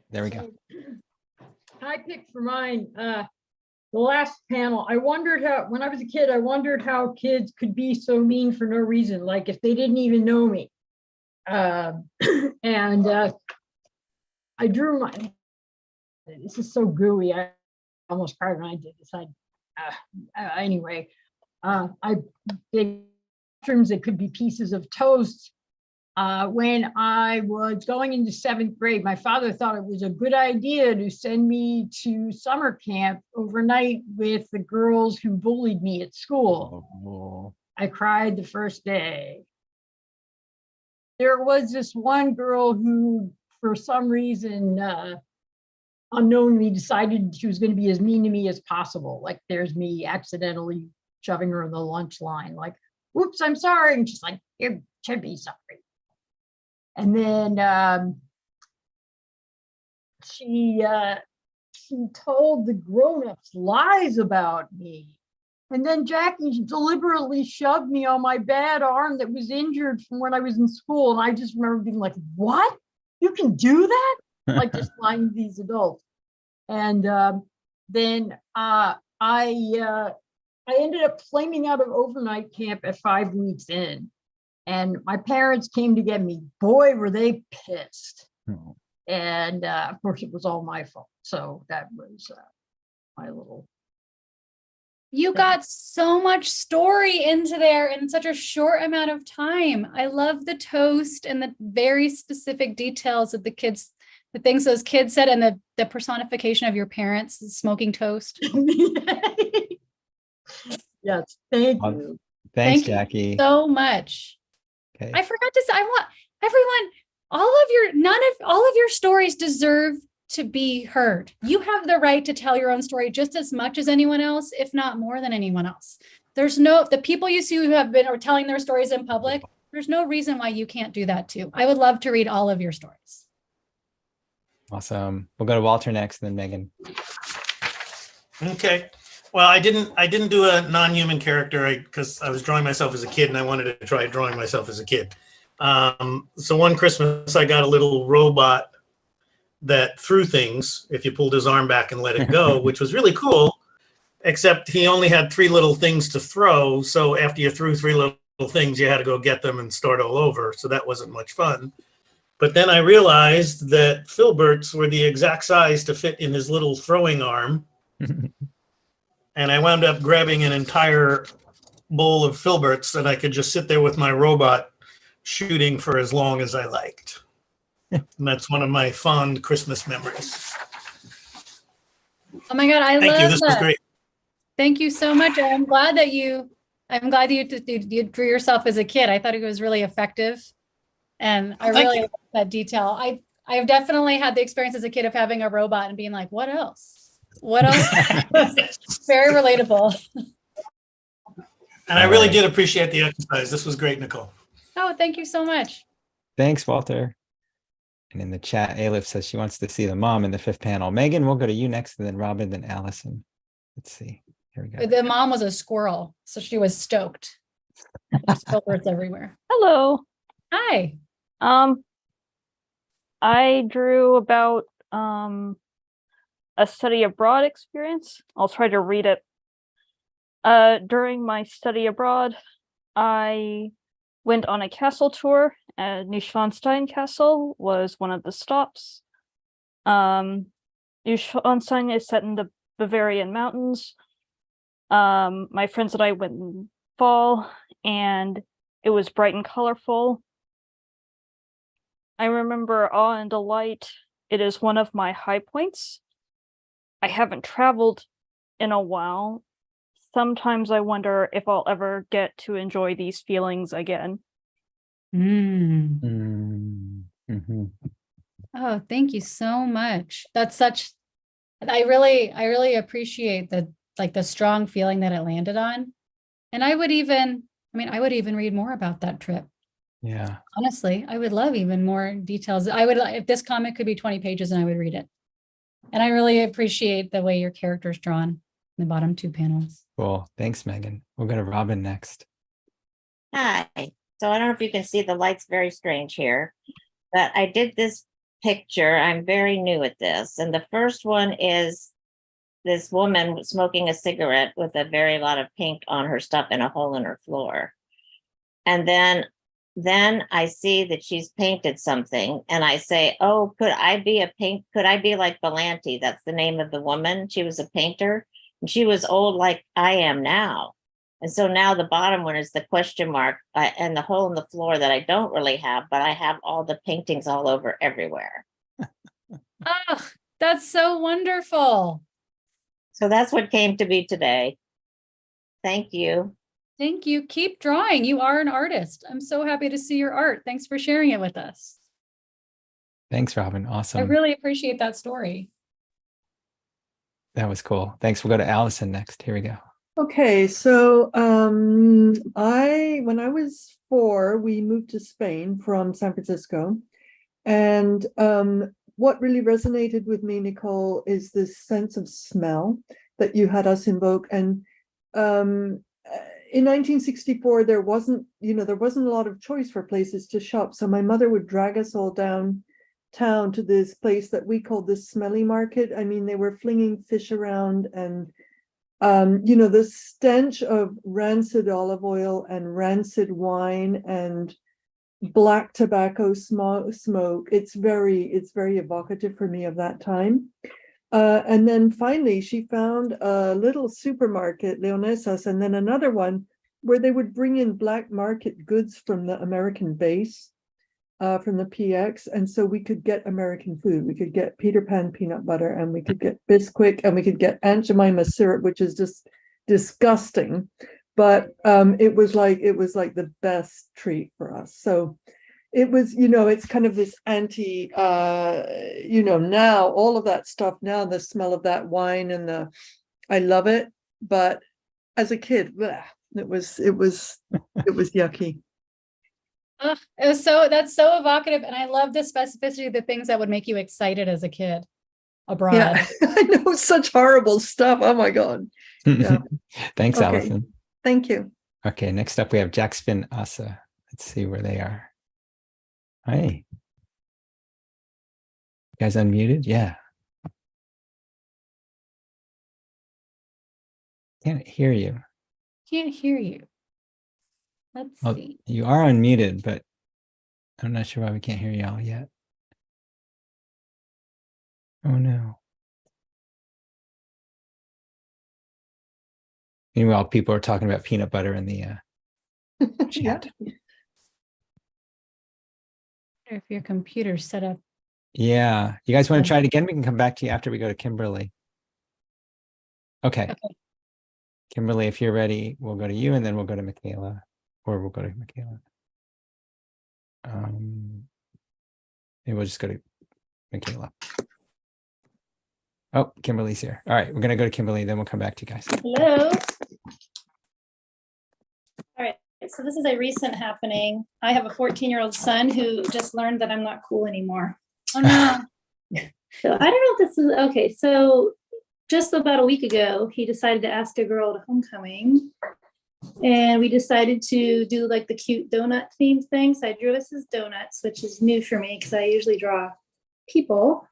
There we go. I picked for mine the last panel. I wondered how, when I was a kid, I wondered how kids could be so mean for no reason, like if they didn't even know me. And I drew my, this is so gooey. I almost cried when I did this. Anyway, I did terms that could be pieces of toast. When I was going into 7th grade, my father thought it was a good idea to send me to summer camp overnight with the girls who bullied me at school. Oh. I cried the first day. There was this one girl who, for some reason, unknowingly decided she was going to be as mean to me as possible. Like there's me accidentally shoving her in the lunch line, like, whoops, I'm sorry. And she's like, you should be sorry. And then she told the grown-ups lies about me. And then Jackie deliberately shoved me on my bad arm that was injured from when I was in school. And I just remember being like, what? You can do that? Like just lying to these adults. And then I ended up flaming out of overnight camp at 5 weeks in. And my parents came to get me. Boy, were they pissed. Oh. And of course, it was all my fault. So that was my little. You got so much story into there in such a short amount of time. I love the toast and the very specific details of the kids, the things those kids said, and the personification of your parents smoking toast. Yes, thank you. Thanks, Thank you Jackie. so much. Okay. I forgot to say, I want everyone, all of your stories deserve to be heard. You have the right to tell your own story just as much as anyone else, if not more than anyone else. The people you see who have been or telling their stories in public, there's no reason why you can't do that too. I would love to read all of your stories. Awesome. We'll go to Walter next, and then Megan. Okay. Well, I didn't do a non-human character because I was drawing myself as a kid and I wanted to try drawing myself as a kid. So one Christmas I got a little robot that threw things if you pulled his arm back and let it go, which was really cool, except he only had 3 little things to throw. So after you threw 3 little things, you had to go get them and start all over. So that wasn't much fun. But then I realized that filberts were the exact size to fit in his little throwing arm. And I wound up grabbing an entire bowl of filberts that I could just sit there with my robot shooting for as long as I liked. And that's one of my fond Christmas memories. Oh my God, I Thank you. love This was that. great. Thank you so much. I'm glad that you drew yourself as a kid. I thought it was really effective. And I Thank really you. like that detail. I've definitely had the experience as a kid of having a robot and being like, what else? What else? Very relatable. And I really did appreciate the exercise. This was great, Nicole. Oh, thank you so much. Thanks, Walter. And in the chat, Alif says she wants to see the mom in the 5th panel. Megan, we'll go to you next, and then Robin, then Allison. Let's see. Here we go. The mom was a squirrel, so she was stoked. There's filberts everywhere. Hello. Hi. I drew about a study abroad experience. I'll try to read it. During my study abroad, I went on a castle tour. Neuschwanstein Castle was one of the stops. Neuschwanstein is set in the Bavarian mountains. My friends and I went in fall, and it was bright and colorful. I remember awe and delight. It is one of my high points. I haven't traveled in a while. Sometimes I wonder if I'll ever get to enjoy these feelings again. Oh, thank you so much. That's such, I really appreciate the strong feeling that it landed on. And I would even read more about that trip. Yeah. Honestly, I would love even more details. If this comic could be 20 pages, and I would read it. And I really appreciate the way your character's drawn in the bottom 2 panels. Cool. Thanks, Megan. We'll go to Robin next. Hi. So I don't know if you can see, the light's very strange here, but I did this picture. I'm very new at this. And the first one is this woman smoking a cigarette with a very lot of paint on her stuff and a hole in her floor. And then I see that she's painted something, and I say, oh, could I be like Belanti? That's the name of the woman. She was a painter, and she was old like I am now. And so now the bottom one is the question mark and the hole in the floor that I don't really have, but I have all the paintings all over everywhere. Oh, that's so wonderful. So that's what came to be today. Thank you. Thank you. Keep drawing. You are an artist. I'm so happy to see your art. Thanks for sharing it with us. Thanks, Robin. Awesome. I really appreciate that story. That was cool. Thanks. We'll go to Allison next. Here we go. Okay, so when I was 4, we moved to Spain from San Francisco. And what really resonated with me, Nicole, is this sense of smell that you had us invoke. And in 1964, there wasn't a lot of choice for places to shop. So my mother would drag us all downtown to this place that we called the Smelly Market. I mean, they were flinging fish around, and the stench of rancid olive oil and rancid wine and black tobacco smoke. It's very evocative for me of that time. And then finally, she found a little supermarket, Leonesas, and then another one where they would bring in black market goods from the American base, from the PX. And so we could get American food. We could get Peter Pan peanut butter, and we could get Bisquick, and we could get Aunt Jemima syrup, which is just disgusting. But it was like the best treat for us. So it was, it's kind of this now all of that stuff, now the smell of that wine and I love it. But as a kid, bleh, it was yucky. Oh, that's so evocative. And I love the specificity of the things that would make you excited as a kid abroad. Yeah, I know, such horrible stuff. Oh my God. Yeah. Thanks, Okay. Allison. Thank you. Okay, next up we have Jackspin Asa. Let's see where they are. Hi. guys unmuted? Yeah. Can't hear you. Can't hear you. Let's Well, see. you are unmuted, but I'm not sure why we can't hear y'all yet. Oh no. Meanwhile, people are talking about peanut butter in the Yeah. chat. If your computer's set up. Yeah. You guys want Yeah. to try it again? We can come back to you after we go to Kimberly. Okay. Okay. Kimberly, if you're ready, we'll go to you and then we'll go to Michaela, or we'll go to Michaela. Maybe we'll just go to Michaela. Oh, Kimberly's here. All right, we're gonna go to Kimberly, then we'll come back to you guys. Hello. All right, so this is a recent happening. I have a 14-year-old son who just learned that I'm not cool anymore. Oh no. So I don't know if this is okay. So just about a week ago, he decided to ask a girl to homecoming. And we decided to do like the cute donut themed thing. So I drew us his donuts, which is new for me because I usually draw people.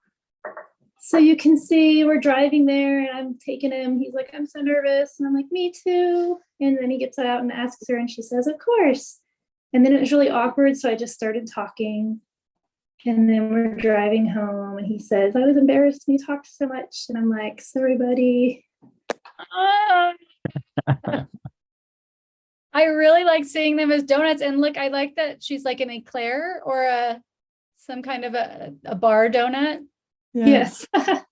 So you can see we're driving there and I'm taking him. He's like, I'm so nervous. And I'm like, me too. And then he gets out and asks her and she says, of course. And then it was really awkward. So I just started talking. And then we're driving home and he says, I was embarrassed when you talked so much. And I'm like, sorry, buddy. I really like seeing them as donuts. And look, I like that she's like an eclair or some kind of a bar donut. Yeah. Yes. I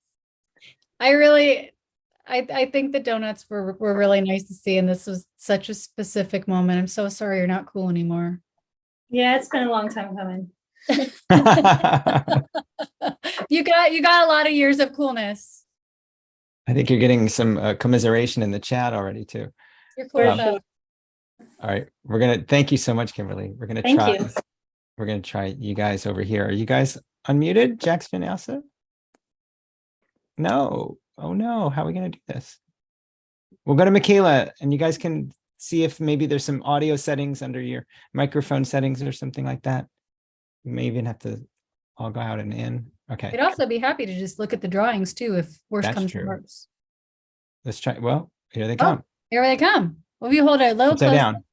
think the donuts were really nice to see. And this was such a specific moment. I'm so sorry you're not cool anymore. Yeah, it's been a long time coming. You got a lot of years of coolness. I think you're getting some commiseration in the chat already too. You're cool Um, enough. All right, thank you so much, Kimberly. We're gonna Thank try. you. We're gonna try you guys over here. Are you guys unmuted, Jack Spinasa? No. Oh no. How are we gonna do this? We'll go to Michaela, and you guys can see if maybe there's some audio settings under your microphone settings or something like that. We may even have to all go out and in. Okay. I'd also be happy to just look at the drawings too, if worse That's comes to true. worse. Let's try. Well, here they Oh, come. here they come. Well, if you hold it a little Upside close, down.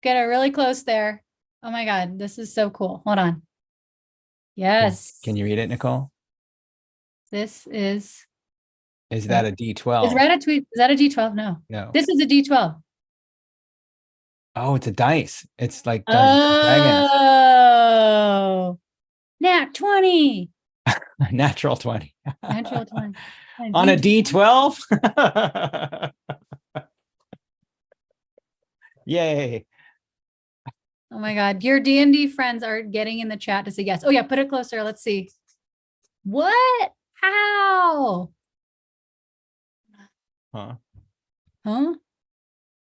get it really close there. Oh my God, this is so cool. Hold on. Yes. Can you read it, Nicole? This is That a D12? Is Ratatouille, is that a D12? No. No. This is a D12. Oh, it's a dice. It's like dragons. Oh, nat 20. Natural 20. Natural 20. On a D12? Yay. Oh my God. Your D&D friends are getting in the chat to say yes. Oh yeah, put it closer. Let's see. What? How? Huh? Huh?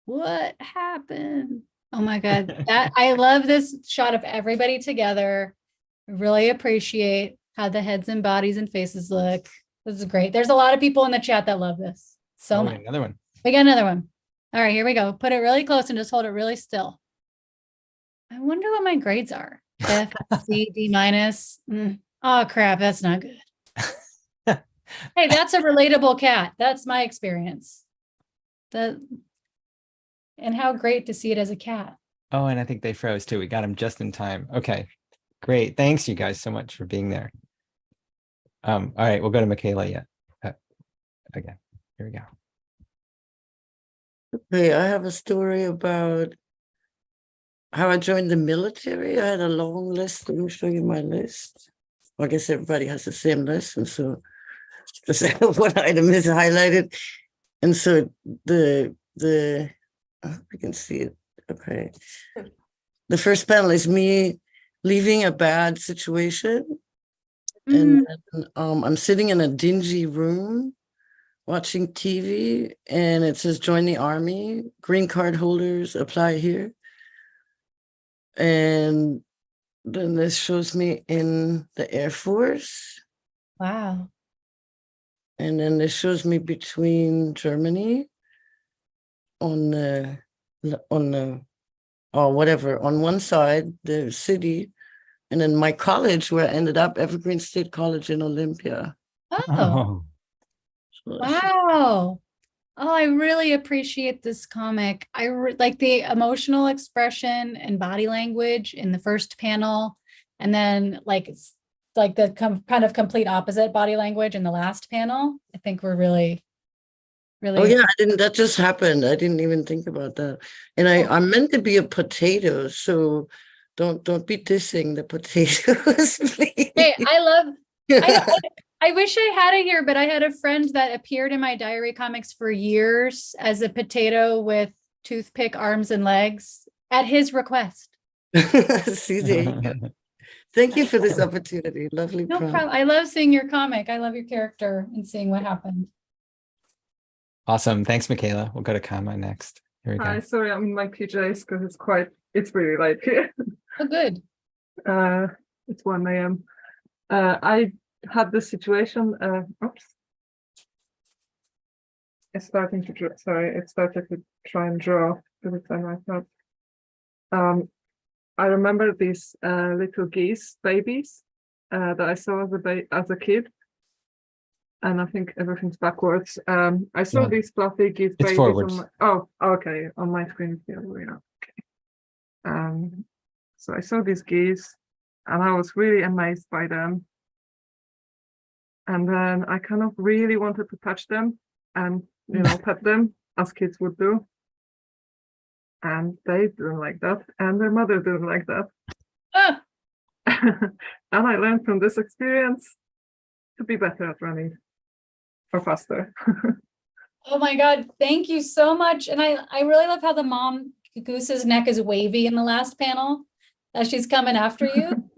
What happened? Oh my God. I love this shot of everybody together. I really appreciate how the heads and bodies and faces look. This is great. There's a lot of people in the chat that love this so Oh, much. another one. We got another one. All right, here we go. Put it really close and just hold it really still. I wonder what my grades are. F, C, D minus. Oh crap, that's not good. Hey, that's a relatable cat. That's my experience. And how great to see it as a cat. Oh, and I think they froze too. We got them just in time. Okay, great. Thanks you guys so much for being there. All right, we'll go to Michaela yet. Again, here we go. Okay, I have a story about how I joined the military. I had a long list. Let me show you my list. Well, I guess everybody has the same list, and so just one item is highlighted. And so I hope you can see it. Okay. The first panel is me leaving a bad situation. And then, I'm sitting in a dingy room watching TV, and it says join the army, green card holders apply here. And then this shows me in the Air Force. Wow. And then this shows me between Germany on one side, the city, And then my college, where I ended up, Evergreen State College in Olympia. Oh, So wow. Oh, I really appreciate this comic. Like the emotional expression and body language in the first panel, and then like it's like the kind of complete opposite body language in the last panel. I think we're really, really. Oh yeah, that just happened. I didn't even think about that. And I'm meant to be a potato, so don't be dissing the potatoes, please. Hey, I wish I had it here, but I had a friend that appeared in my diary comics for years as a potato with toothpick arms and legs at his request. See, there you go. Thank you for this opportunity. Lovely No prompt. problem. I love seeing your comic. I love your character and seeing what happened. Awesome. Thanks, Michaela. We'll go to Kama next. Here we Hi, go. sorry, I'm in my PJs because it's really late here. Oh, good. It's 1 a.m. I had this situation. Oops. It's starting to draw. Sorry, it started to try and draw because it's on my phone. I remember these little geese babies that I saw as a kid. And I think everything's backwards. I saw No, these fluffy geese it's babies forwards. okay. On my screen, it's the other way around. Okay. So I saw these geese and I was really amazed by them. And then I kind of really wanted to touch them and, pet them as kids would do. And they didn't like that. And their mother didn't like that. Ah, And I learned from this experience to be better at running or faster. oh my God. Thank you so much. And I really love how the mom goose's neck is wavy in the last panel as she's coming after you.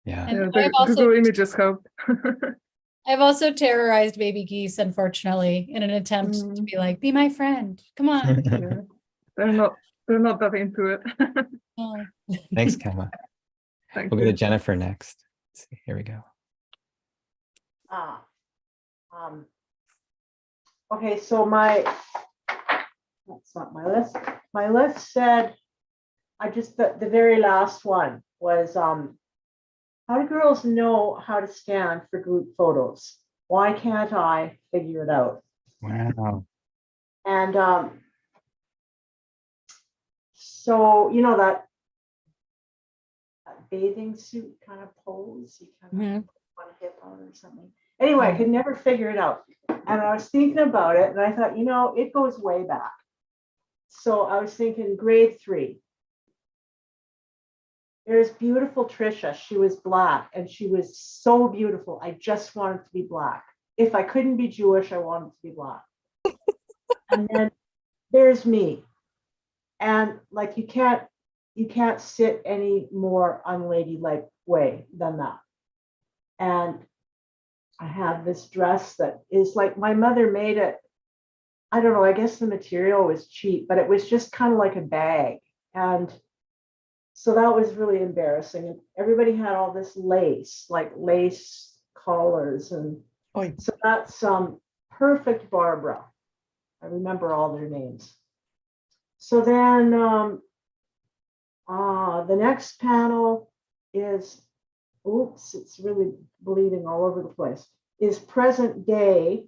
Yeah. And Yeah, Google Images help. I've also terrorized baby geese, unfortunately, in an attempt to be like, be my friend. Come on. Yeah. They're not that into it. Oh. Thanks, Kama. Thank We'll go to you. Jennifer next. Let's see. Here we go. Okay, so that's not my list. My list said, the very last one was, how do girls know how to stand for group photos? Why can't I figure it out? Wow. And so, that bathing suit kind of pose, you kind of want to hip on or something. Anyway, I could never figure it out. And I was thinking about it and I thought, it goes way back. So I was thinking grade 3. There's beautiful Trisha. She was black and she was so beautiful. I just wanted to be black. If I couldn't be Jewish, I wanted to be black. And then there's me. And like you can't sit any more unladylike way than that. And I have this dress that is like my mother made it. I don't know, I guess the material was cheap, but it was just kind of like a bag. And so that was really embarrassing. And everybody had all this lace, like lace collars. And so that's Perfect Barbara. I remember all their names. So then the next panel is, oops, it's really bleeding all over the place, is present day,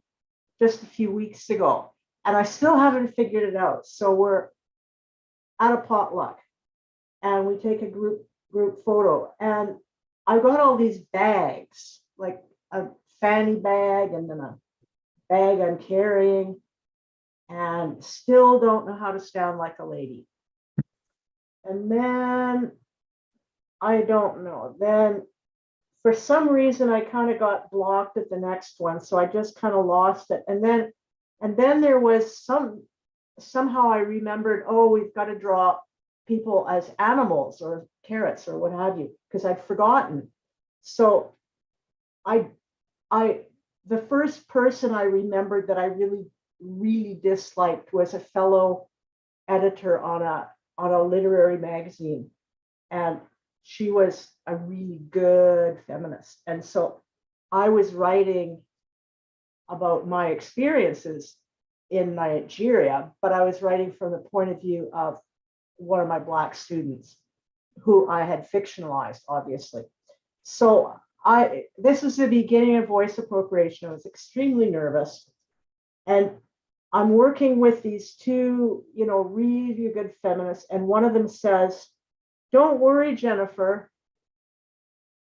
just a few weeks ago. And I still haven't figured it out. So we're at a potluck and we take a group photo. And I got all these bags, like a fanny bag and then a bag I'm carrying, and still don't know how to stand like a lady. And then I don't know. Then for some reason I kind of got blocked at the next one, so I just kind of lost it. And then there was somehow I remembered, oh, we've got to draw people as animals or carrots or what have you, because I'd forgotten. So the first person I remembered that I really, really disliked was a fellow editor on a literary magazine. And she was a really good feminist. And so I was writing about my experiences in Nigeria, but I was writing from the point of view of one of my Black students. who I had fictionalized, obviously. So this was the beginning of voice appropriation. I was extremely nervous. And I'm working with these two, really good feminists. And one of them says, "Don't worry, Jennifer.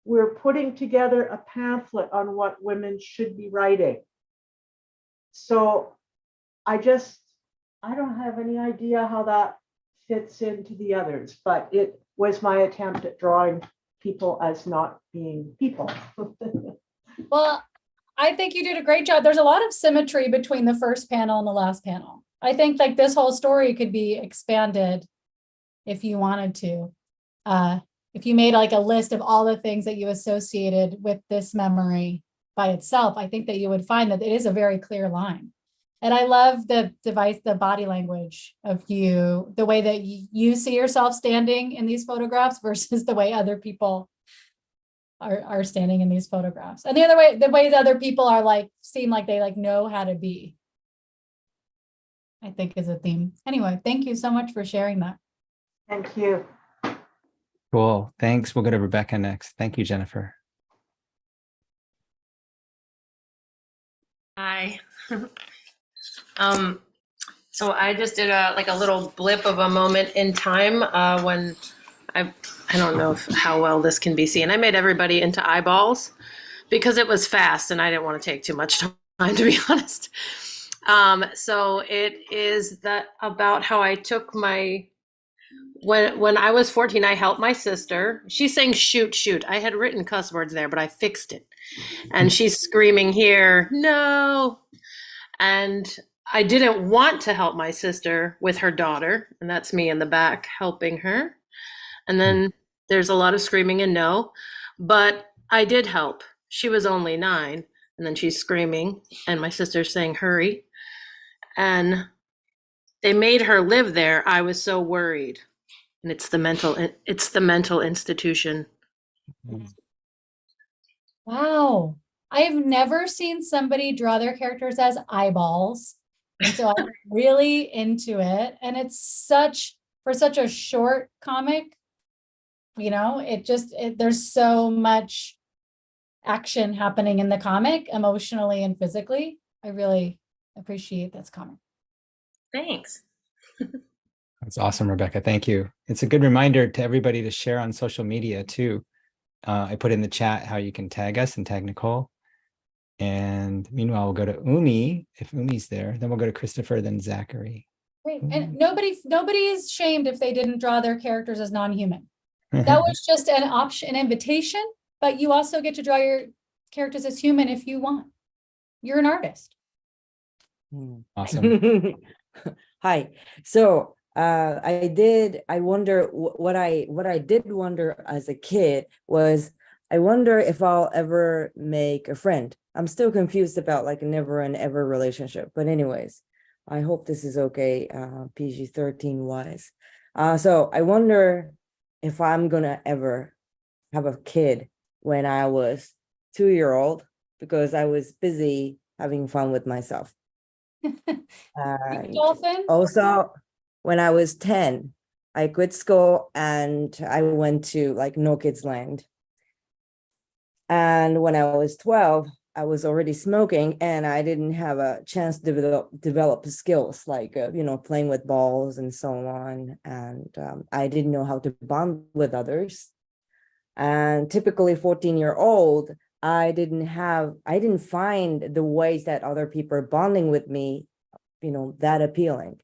We're putting together a pamphlet on what women should be writing." So I don't have any idea how that fits into the others, but it was my attempt at drawing people as not being people. Well, I think you did a great job. There's a lot of symmetry between the first panel and the last panel. I think like this whole story could be expanded if you wanted to. If you made like a list of all the things that you associated with this memory by itself, I think that you would find that it is a very clear line. And I love the body language of you, the way that you see yourself standing in these photographs versus the way other people are standing in these photographs. And the way that other people are like, seem like they like know how to be, I think is a theme. Anyway, thank you so much for sharing that. Thank you. Cool. Thanks. We'll go to Rebecca next. Thank you, Jennifer. Hi. So I just did a little blip of a moment in time when I don't know how well this can be seen. I made everybody into eyeballs because it was fast and I didn't want to take too much time, to be honest. So it is that about how I took when I was 14, I helped my sister. She's saying shoot, shoot. I had written cuss words there, but I fixed it. And she's screaming here, no. And I didn't want to help my sister with her daughter. And that's me in the back helping her. And then there's a lot of screaming and no, but I did help. She was only 9. And then she's screaming and my sister's saying, hurry. And they made her live there. I was so worried. And it's the mental institution. Wow. I've never seen somebody draw their characters as eyeballs. And so I'm really into it. And it's for such a short comic, there's so much action happening in the comic, emotionally and physically. I really appreciate this comic. Thanks. That's awesome, Rebecca. Thank you. It's a good reminder to everybody to share on social media too. I put in the chat how you can tag us and tag Nicole. And meanwhile, we'll go to Umi, if Umi's there. Then we'll go to Christopher, then Zachary. Great. And nobody is shamed if they didn't draw their characters as non-human. That was just an option, an invitation, but you also get to draw your characters as human if you want. You're an artist. Awesome. Hi. So I wonder what I did wonder as a kid was, I wonder if I'll ever make a friend. I'm still confused about like a never and ever relationship, but anyways, I hope this is okay, PG-13 wise. So I wonder if I'm gonna ever have a kid when I was 2-year-old, because I was busy having fun with myself. Dolphin? Also, when I was 10, I quit school and I went to like No Kids Land. And when I was 12, I was already smoking and I didn't have a chance to develop skills like, playing with balls and so on. And I didn't know how to bond with others. And typically 14-year-old, I didn't find the ways that other people are bonding with me, that appealing.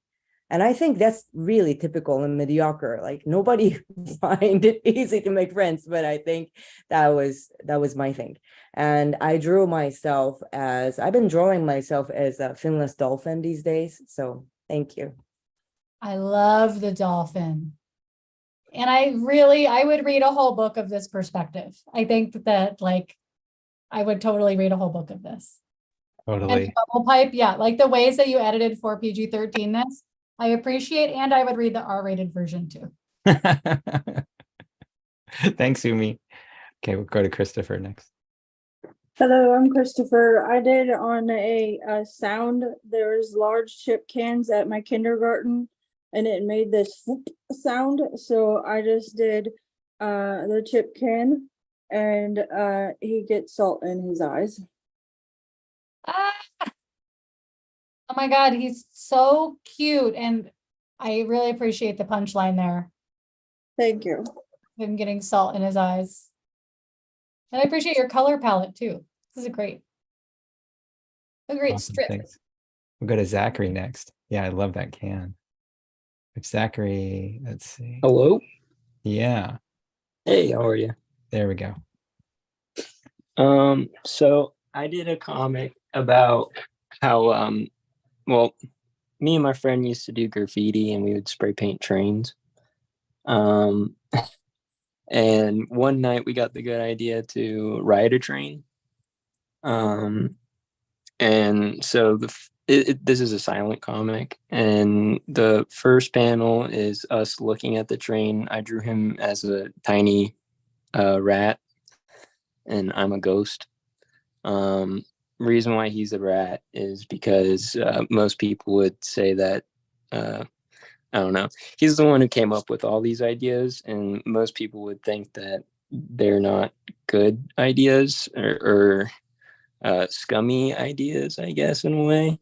And I think that's really typical and mediocre. Like nobody find it easy to make friends, but I think that was my thing. And I've been drawing myself as a finless dolphin these days. So thank you. I love the dolphin. And I would read a whole book of this perspective. I think that I would totally read a whole book of this. Totally. And the bubble pipe, yeah, like the ways that you edited for PG-13ness, I appreciate, and I would read the R-rated version too. Thanks, Umi. Okay, we'll go to Christopher next. Hello, I'm Christopher. I did on a sound. There's large chip cans at my kindergarten, and it made this whoop sound. So I just did the chip can, and he gets salt in his eyes. Ah! Oh my God, he's so cute. And I really appreciate the punchline there. Thank you. Him getting salt in his eyes. And I appreciate your color palette too. This is a great Awesome, strip. thanks. We'll go to Zachary next. Yeah, I love that can. If Zachary, let's see. Hello. Yeah. Hey, how are you? There we go. So I did a comic about how well, me and my friend used to do graffiti and we would spray paint trains. And one night we got the good idea to ride a train. And so this is a silent comic, and the first panel is us looking at the train. I drew him as a tiny rat, and I'm a ghost. Reason why he's a rat is because most people would say that I don't know, he's the one who came up with all these ideas, and most people would think that they're not good ideas or scummy ideas, I guess, in a way.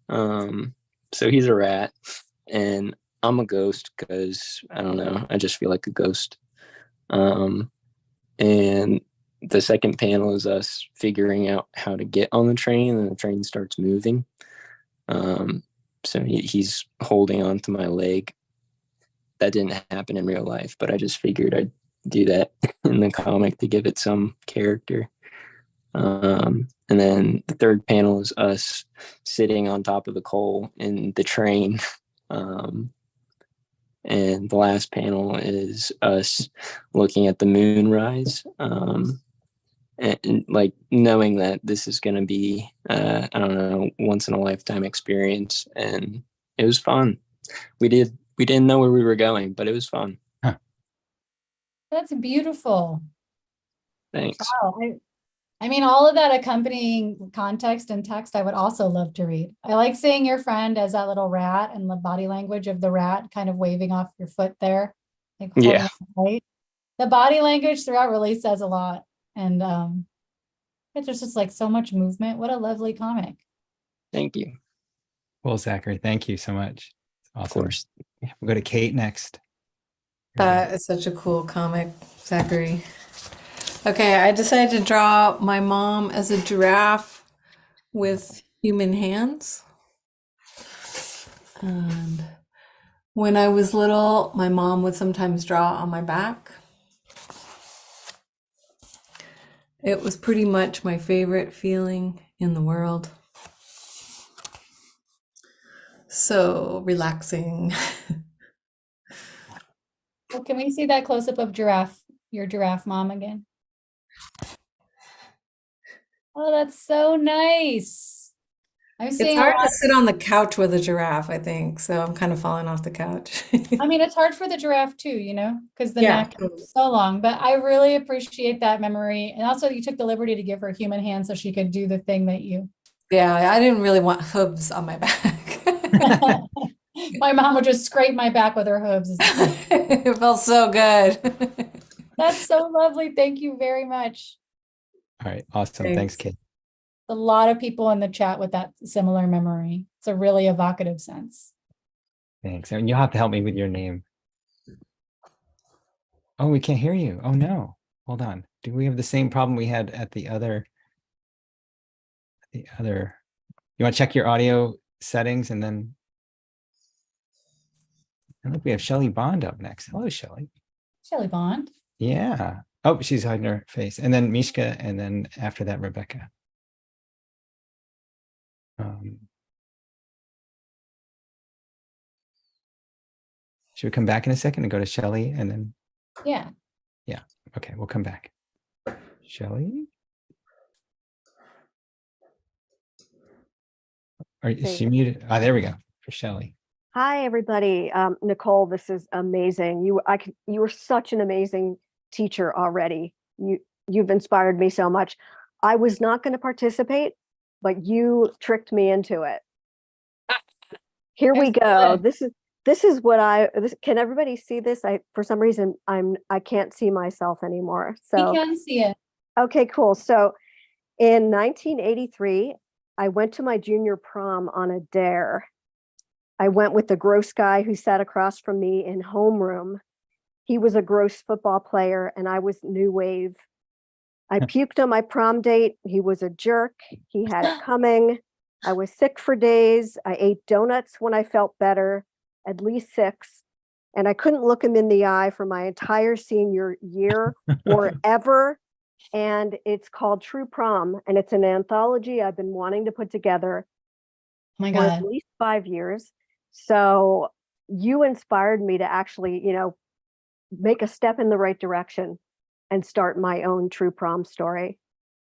So he's a rat, and I'm a ghost because I don't know, I just feel like a ghost. And the second panel is us figuring out how to get on the train, and the train starts moving. So he's holding on to my leg. That didn't happen in real life, but I just figured I'd do that in the comic to give it some character. And then the third panel is us sitting on top of the coal in the train. And the last panel is us looking at the moon rise. And like knowing that this is going to be, I don't know, once in a lifetime experience. And it was fun. We didn't know where we were going, but it was fun. Huh. That's beautiful. Thanks. Wow. I mean, all of that accompanying context and text, I would also love to read. I like seeing your friend as that little rat and the body language of the rat kind of waving off your foot there. Like Yeah. right? The body language throughout really says a lot. And there's just like so much movement. What a lovely comic. Thank you. Well, Zachary, thank you so much. Awesome. Of course. We'll go to Kate next. That is such a cool comic, Zachary. Okay, I decided to draw my mom as a giraffe with human hands. And when I was little, my mom would sometimes draw on my back. It was pretty much my favorite feeling in the world. So relaxing. Well, can we see that close up of giraffe, your giraffe mom again? Oh, that's so nice. I'm It's seeing a hard lot. to sit on the couch with a giraffe, I think. So I'm kind of falling off the couch. I mean, it's hard for the giraffe too, you know, because the Yeah, neck is so long, but I really appreciate that memory. And also you took the liberty to give her human hands so she could do the thing that you. Yeah, I didn't really want hooves on my back. My mom would just scrape my back with her hooves. It felt so good. That's so lovely. Thank you very much. All right. Awesome. Thanks, Kate. A lot of people in the chat with that similar memory. It's a really evocative sense. Thanks. And you'll have to help me with your name. Oh, we can't hear you. Oh, no. Hold on. Do we have the same problem we had at the other? You want to check your audio settings and then. I think we have Shelley Bond up next. Hello, Shelley. Shelley Bond. Yeah. Oh, she's hiding her face. And then Mishka, and then after that, Rebecca. Should we come back in a second and go to Shelley and then? Yeah. Yeah. Okay, we'll come back. Shelley? Is she muted? Ah, there we go for Shelley. Hi, everybody. Nicole, this is amazing. You were such an amazing teacher already. You've inspired me so much. I was not going to participate, but you tricked me into it. Here we go. this is what can everybody see this? For some reason, I can't see myself anymore. So We can see it. okay, cool. So in 1983, I went to my junior prom on a dare. I went with the gross guy who sat across from me in homeroom. He was a gross football player and I was new wave. I puked on my prom date. He was a jerk. He had it coming. I was sick for days. I ate donuts when I felt better, at least 6. And I couldn't look him in the eye for my entire senior year or ever. And it's called True Prom. And it's an anthology I've been wanting to put together my for at God. least 5 years. So you inspired me to actually, make a step in the right direction and start my own True Prom story.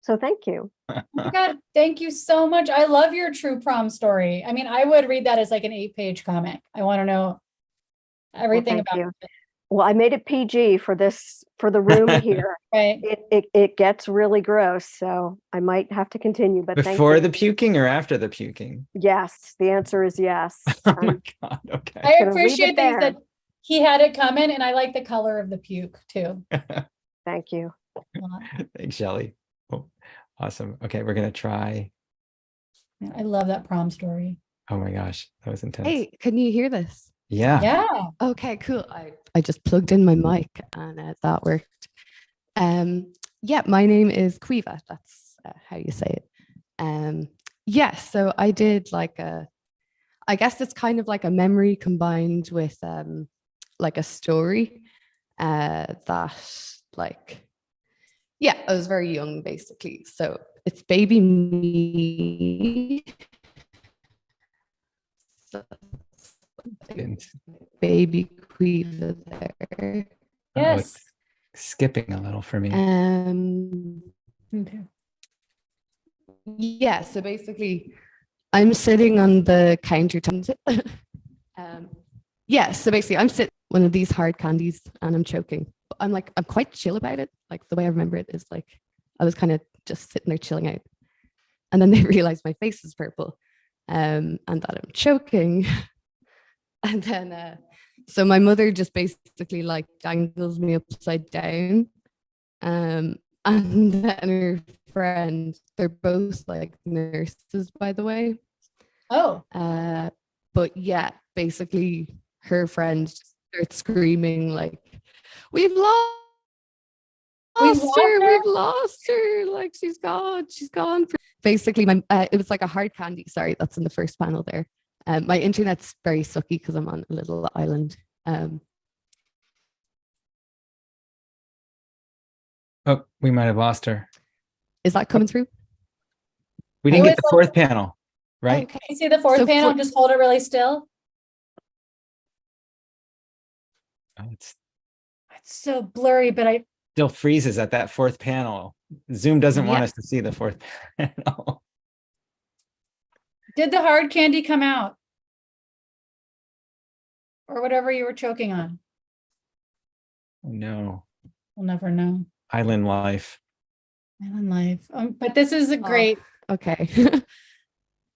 So thank you. Oh my God, thank you so much. I love your True Prom story. I mean, I would read that as like an 8-page comic. I want to know everything Thank about you. it. Well, I made it PG for the room here. Right. It gets really gross, so I might have to continue, but thank Before you. the puking or after the puking? Yes, the answer is yes. Oh my God. Okay. I gonna leave appreciate it that you there. said he had it coming, and I like the color of the puke too. Thank you. Thanks, Shelley. Oh, awesome. Okay, we're gonna try. I love that prom story. Oh my gosh, that was intense. Hey, can you hear this? Yeah. Yeah. Okay, cool. I just plugged in my mic and that worked. Yeah, my name is Quiva. That's how you say it. Yeah, so I did I guess it's kind of like a memory combined with like a story that yeah, I was very young basically. So it's baby me. So, baby Quiva there. Oh, it's skipping a little for me. Okay. Yeah, so basically I'm sitting on the countertop. Yeah, so basically I'm sitting one of these hard candies and I'm choking. But I'm quite chill about it. Like the way I remember it is like I was kind of just sitting there chilling out. And then they realized my face is purple and that I'm choking. And then so my mother just basically like dangles me upside down. And then her friend, they're both like nurses, by the way. Oh. But yeah, basically her friend starts screaming like, we've lost her, we've lost her, like she's gone. Basically, it was like a hard candy. Sorry, that's in the first panel there. My internet's very sucky because I'm on a little island. Oh, we might have lost her. Is that coming through? We didn't get the fourth panel, right? Can you see the fourth panel? Just hold it really still. Oh, it's so blurry, but I still freezes at that fourth panel. Zoom doesn't want us to see the fourth panel. Did the hard candy come out? Or whatever you were choking on? Oh, no. We'll never know. Island life. Island life. But this is a great. Okay.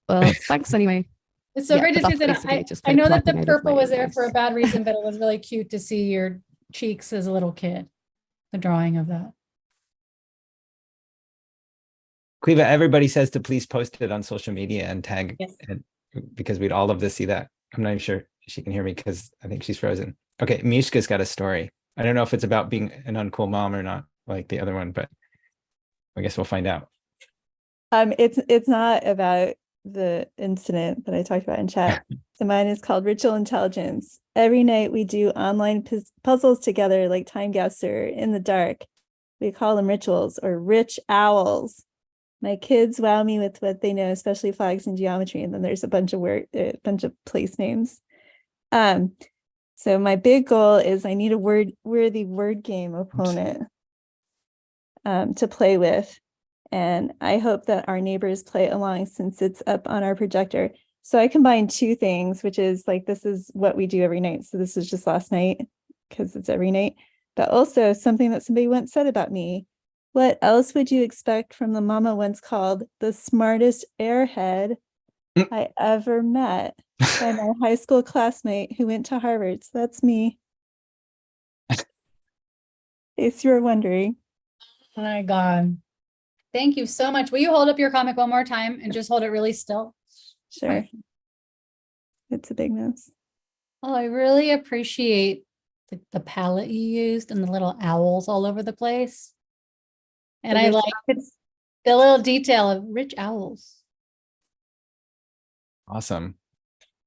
Well, thanks anyway. It's so great to see that. I know that the purple was there nose. for a bad reason, but it was really cute to see your cheeks as a little kid. The drawing of that. Quiva, everybody says to please post it on social media and tag it because we'd all love to see that. I'm not even sure she can hear me because I think she's frozen. Okay, Mishka's got a story. I don't know if it's about being an uncool mom or not, like the other one, but I guess we'll find out. It's not about the incident that I talked about in chat. So mine is called Ritual Intelligence. Every night we do online puzzles together like time gaps or in the dark. We call them rituals or rich owls. My kids wow me with what they know, especially flags and geometry. And then there's a bunch of place names. So my big goal is I need a worthy word game opponent to play with. And I hope that our neighbors play along since it's up on our projector. So I combined two things, which is like, this is what we do every night. So this was just last night because it's every night, but also something that somebody once said about me. What else would you expect from the mama once called the smartest airhead I ever met? by my high school classmate who went to Harvard. So that's me. In case you were wondering. Oh my God. Thank you so much. Will you hold up your comic one more time and just hold it really still? Sure. It's a big mess. Oh, I really appreciate the palette you used and the little owls all over the place. And I like the little detail of rich owls. Awesome.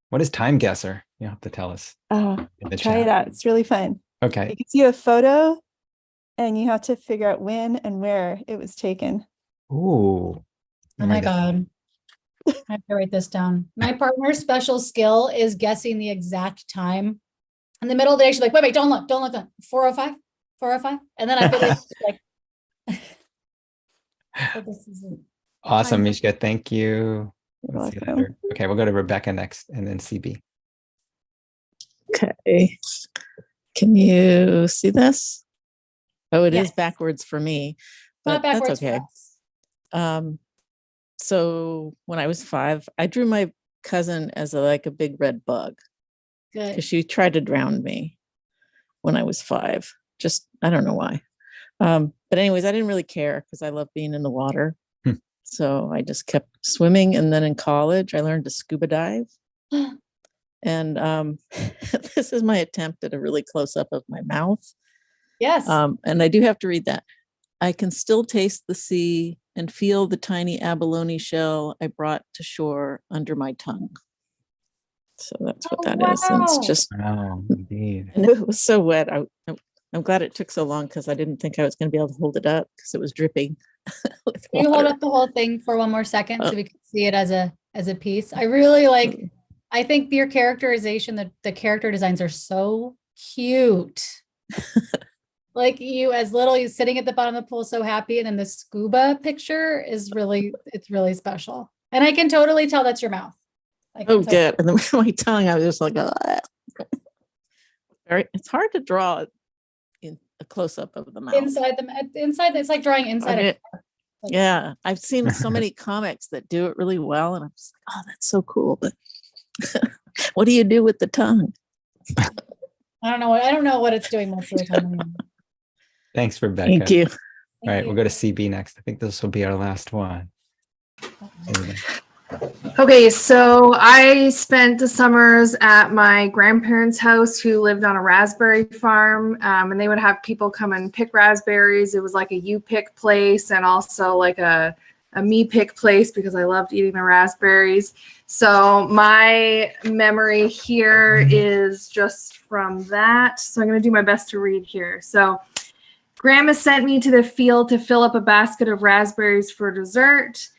What is Time Guesser? You have to tell us in the Try it chat. out. It's really fun. Okay. It gives you a photo and you have to figure out when and where it was taken. Ooh. Oh my God. I have to write this down. My partner's special skill is guessing the exact time. In the middle of the day, she's like, wait, don't look. 4:05, 4:05. And then I feel like, so this is Awesome, time. Mishka. Thank you. You're Let's see welcome. later. Okay, we'll go to Rebecca next and then CB. Okay. Can you see this? Oh, it is Yes. backwards for me, Not but that's backwards for okay. us. So when I was 5, I drew my cousin as like a big red bug because Good. she tried to drown me when I was 5. Just, I don't know why. But anyways, I didn't really care because I love being in the water. So I just kept swimming. And then in college, I learned to scuba dive. And this is my attempt at a really close up of my mouth. Yes. And I do have to read that. I can still taste the sea and feel the tiny abalone shell I brought to shore under my tongue. So that's what that is. And it's just, wow, indeed. I knew it was so wet. I'm glad it took so long because I didn't think I was going to be able to hold it up because it was dripping. With Will you hold water. up the whole thing for one more second so we can see it as a piece? I really like, I think your characterization, the character designs are so cute. Like you as little, you sitting at the bottom of the pool, so happy. And then the scuba picture is really, it's really special. And I can totally tell that's your mouth. Oh, good. And then with my tongue, I was just like, it's hard to draw in a close up of the mouth. Inside, it's like drawing inside a car. Like, yeah, I've seen so many comics that do it really well, and I'm just like, oh, that's so cool. But what do you do with the tongue? I don't know what it's doing most of the time. Thanks, Rebecca. Thank you. All right, we'll go to CB next. I think this will be our last one. Okay, so I spent the summers at my grandparents' house who lived on a raspberry farm, and they would have people come and pick raspberries. It was like a you pick place and also like a me pick place because I loved eating the raspberries. So my memory here is just from that. So I'm going to do my best to read here. So Grandma sent me to the field to fill up a basket of raspberries for dessert.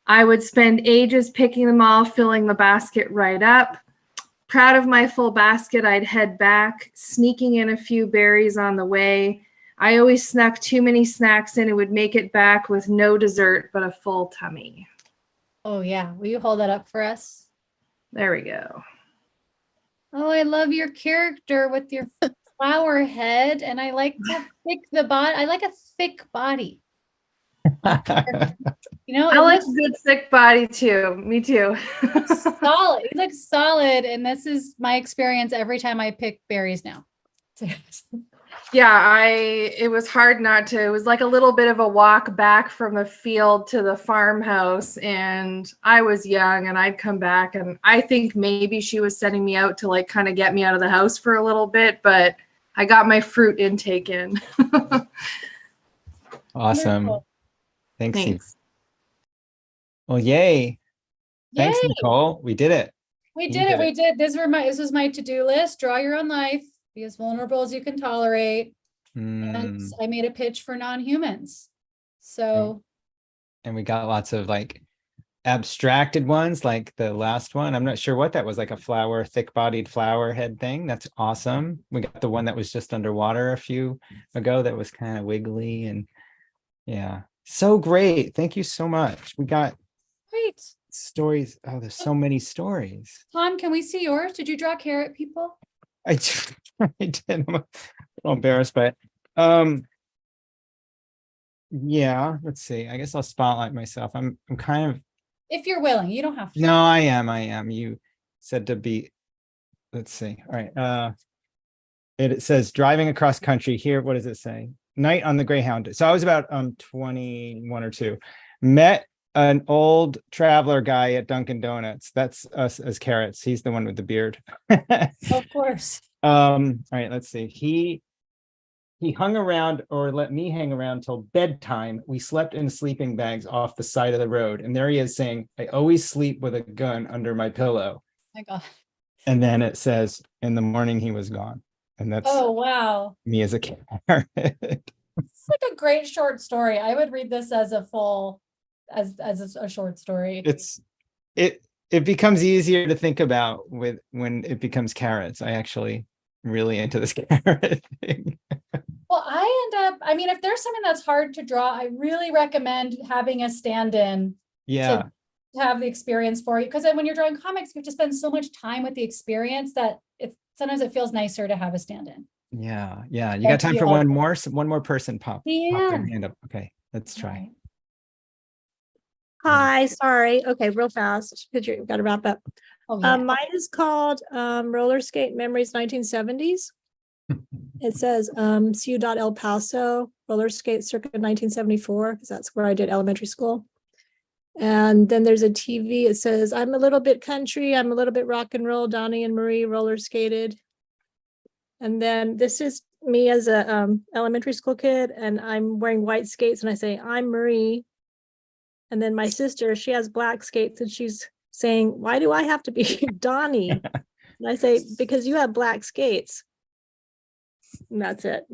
I would spend ages picking them all, filling the basket right up. Proud of my full basket, I'd head back, sneaking in a few berries on the way. I always snuck too many snacks in and would make it back with no dessert but a full tummy. Oh yeah, will you hold that up for us? There we go. Oh, I love your character with your flower head, and I like how thick the body. I like a thick body. You know, I like a good thick body too. Me too. solid. It looks solid, and this is my experience every time I pick berries now. Yeah, it was hard not to. It was like a little bit of a walk back from the field to the farmhouse, and I was young and I'd come back, and I think maybe she was sending me out to like kind of get me out of the house for a little bit, but I got my fruit intake in. Awesome. Wonderful. Thanks. Thanks. Well, yay. Thanks, Yay. Nicole. We did it. We You did it. did We did. This was my to-do list. Draw your own life. Be as vulnerable as you can tolerate. And I made a pitch for non-humans. So And we got lots of like abstracted ones, like the last one. I'm not sure what that was, like a flower, thick-bodied flower head thing. That's awesome. We got the one that was just underwater a few ago that was kind of wiggly, and yeah, so great. Thank you so much. We got great stories. Oh, there's so many stories. Tom, can we see yours? Did you draw carrot people? I did. I'm a little embarrassed, but yeah, let's see. I guess I'll spotlight myself. I'm kind of, If you're willing, you don't have to. no, I am. You said to be, let's see. All right. It says driving across country here. What does it say? Night on the Greyhound. So I was about 21 or 2. Met an old traveler guy at Dunkin' Donuts. That's us as Carrots. He's the one with the beard. Of course. All right, let's see. He hung around, or let me hang around till bedtime. We slept in sleeping bags off the side of the road. And there he is saying, I always sleep with a gun under my pillow. My God. And then it says, in the morning he was gone. And that's Oh, wow. me as a carrot. It's like a great short story. I would read this as a full, as a short story. It becomes easier to think about with when it becomes carrots. I actually really into this carrot thing. Well, I mean, if there's something that's hard to draw, I really recommend having a stand-in Yeah. to have the experience for you. Because then when you're drawing comics, you have to spend so much time with the experience that sometimes it feels nicer to have a stand-in. Yeah. You got time for one more person pop their hand up. Okay, let's try. Hi, sorry. Okay, real fast because you've got to wrap up. Mine is called Roller Skate Memories 1970s. It says Ciudad El Paso, roller skate circa 1974, because that's where I did elementary school. And then there's a TV. It says, I'm a little bit country, I'm a little bit rock and roll. Donnie and Marie roller skated. And then this is me as a elementary school kid, and I'm wearing white skates, and I say, I'm Marie. And then my sister, she has black skates, and she's saying, why do I have to be Donnie? And I say, because you have black skates. And that's it.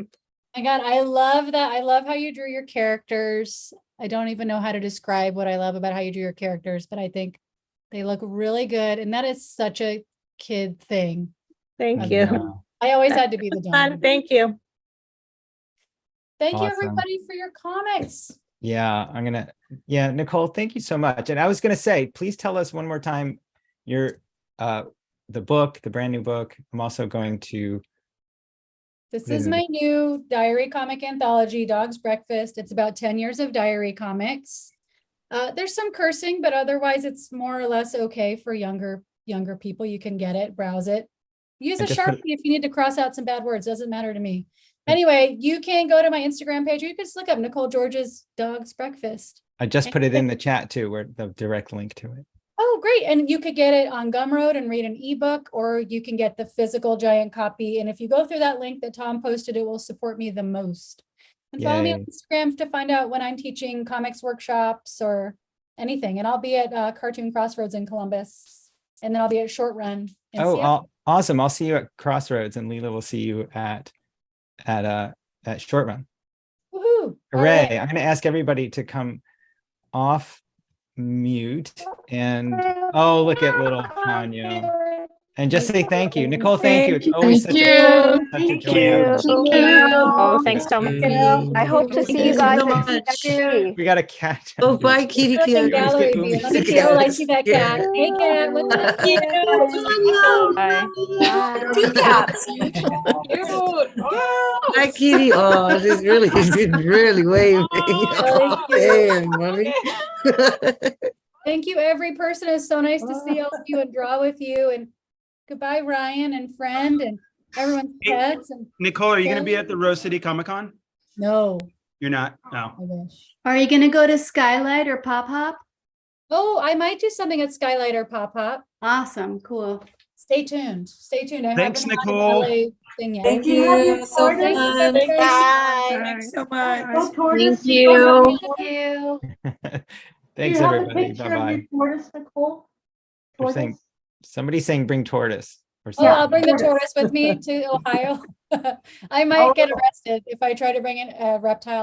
My God, I love that. I love how you drew your characters. I don't even know how to describe what I love about how you drew your characters, but I think they look really good. And that is such a kid thing. Thank you. I always had to be the Donnie. Thank you. Thank you, Awesome. everybody, for your comics. Yeah, Nicole, thank you so much. And I was gonna say, please tell us one more time your the book, the brand new book. I'm also going to This is my new diary comic anthology, Dog's Breakfast. It's about 10 years of diary comics. There's some cursing, but otherwise it's more or less okay for younger people. You can get it, browse it. Use a Sharpie if you need to cross out some bad words. Doesn't matter to me. Anyway, you can go to my Instagram page, or you can just look up Nicole Georges' Dog's Breakfast. I just put it in the chat too, where the direct link to it. Oh, great. And you could get it on Gumroad and read an ebook, or you can get the physical giant copy. And if you go through that link that Tom posted, it will support me the most. And follow me on Instagram to find out when I'm teaching comics workshops or anything. And I'll be at Cartoon Crossroads in Columbus. And then I'll be at Short Run in Seattle. Awesome. I'll see you at Crossroads, and Leela will see you at Short Run. Woohoo. Hooray. I'm going to ask everybody to come off mute and look at little Tanya, and just say thank you. Nicole, thank you. It's always such a joy. Thank you. Oh, thanks, Tom. I hope to see you guys next week. We got a cat. Oh, bye, kitty cat. Gallery view. Let me see. Oh, I see that cat. Hey, cat. What's up? Two cats. Hi, kitty. Oh, she's really waving. Oh, damn, mommy. Thank you, every person. It's so nice to see all of you and draw with you. And goodbye, Ryan and friend and everyone's pets. And Nicole, are you going to be at the Rose City Comic Con? No. You're not? No. I wish. Are you going to go to Skylight or Pop Hop? Oh, I might do something at Skylight or Pop Hop. Awesome. Cool. Stay tuned. Stay tuned. I Thanks, haven't had an Nicole. LA thing yet. Thank you. So fun. Thanks so much. Thank you. Thank you. Thanks, Do you have a everybody. picture of Bye-bye. your tortoise, Nicole? They're saying, somebody's saying bring tortoise. Or Oh, I'll bring the tortoise with me to Ohio. I might get arrested if I try to bring in a reptile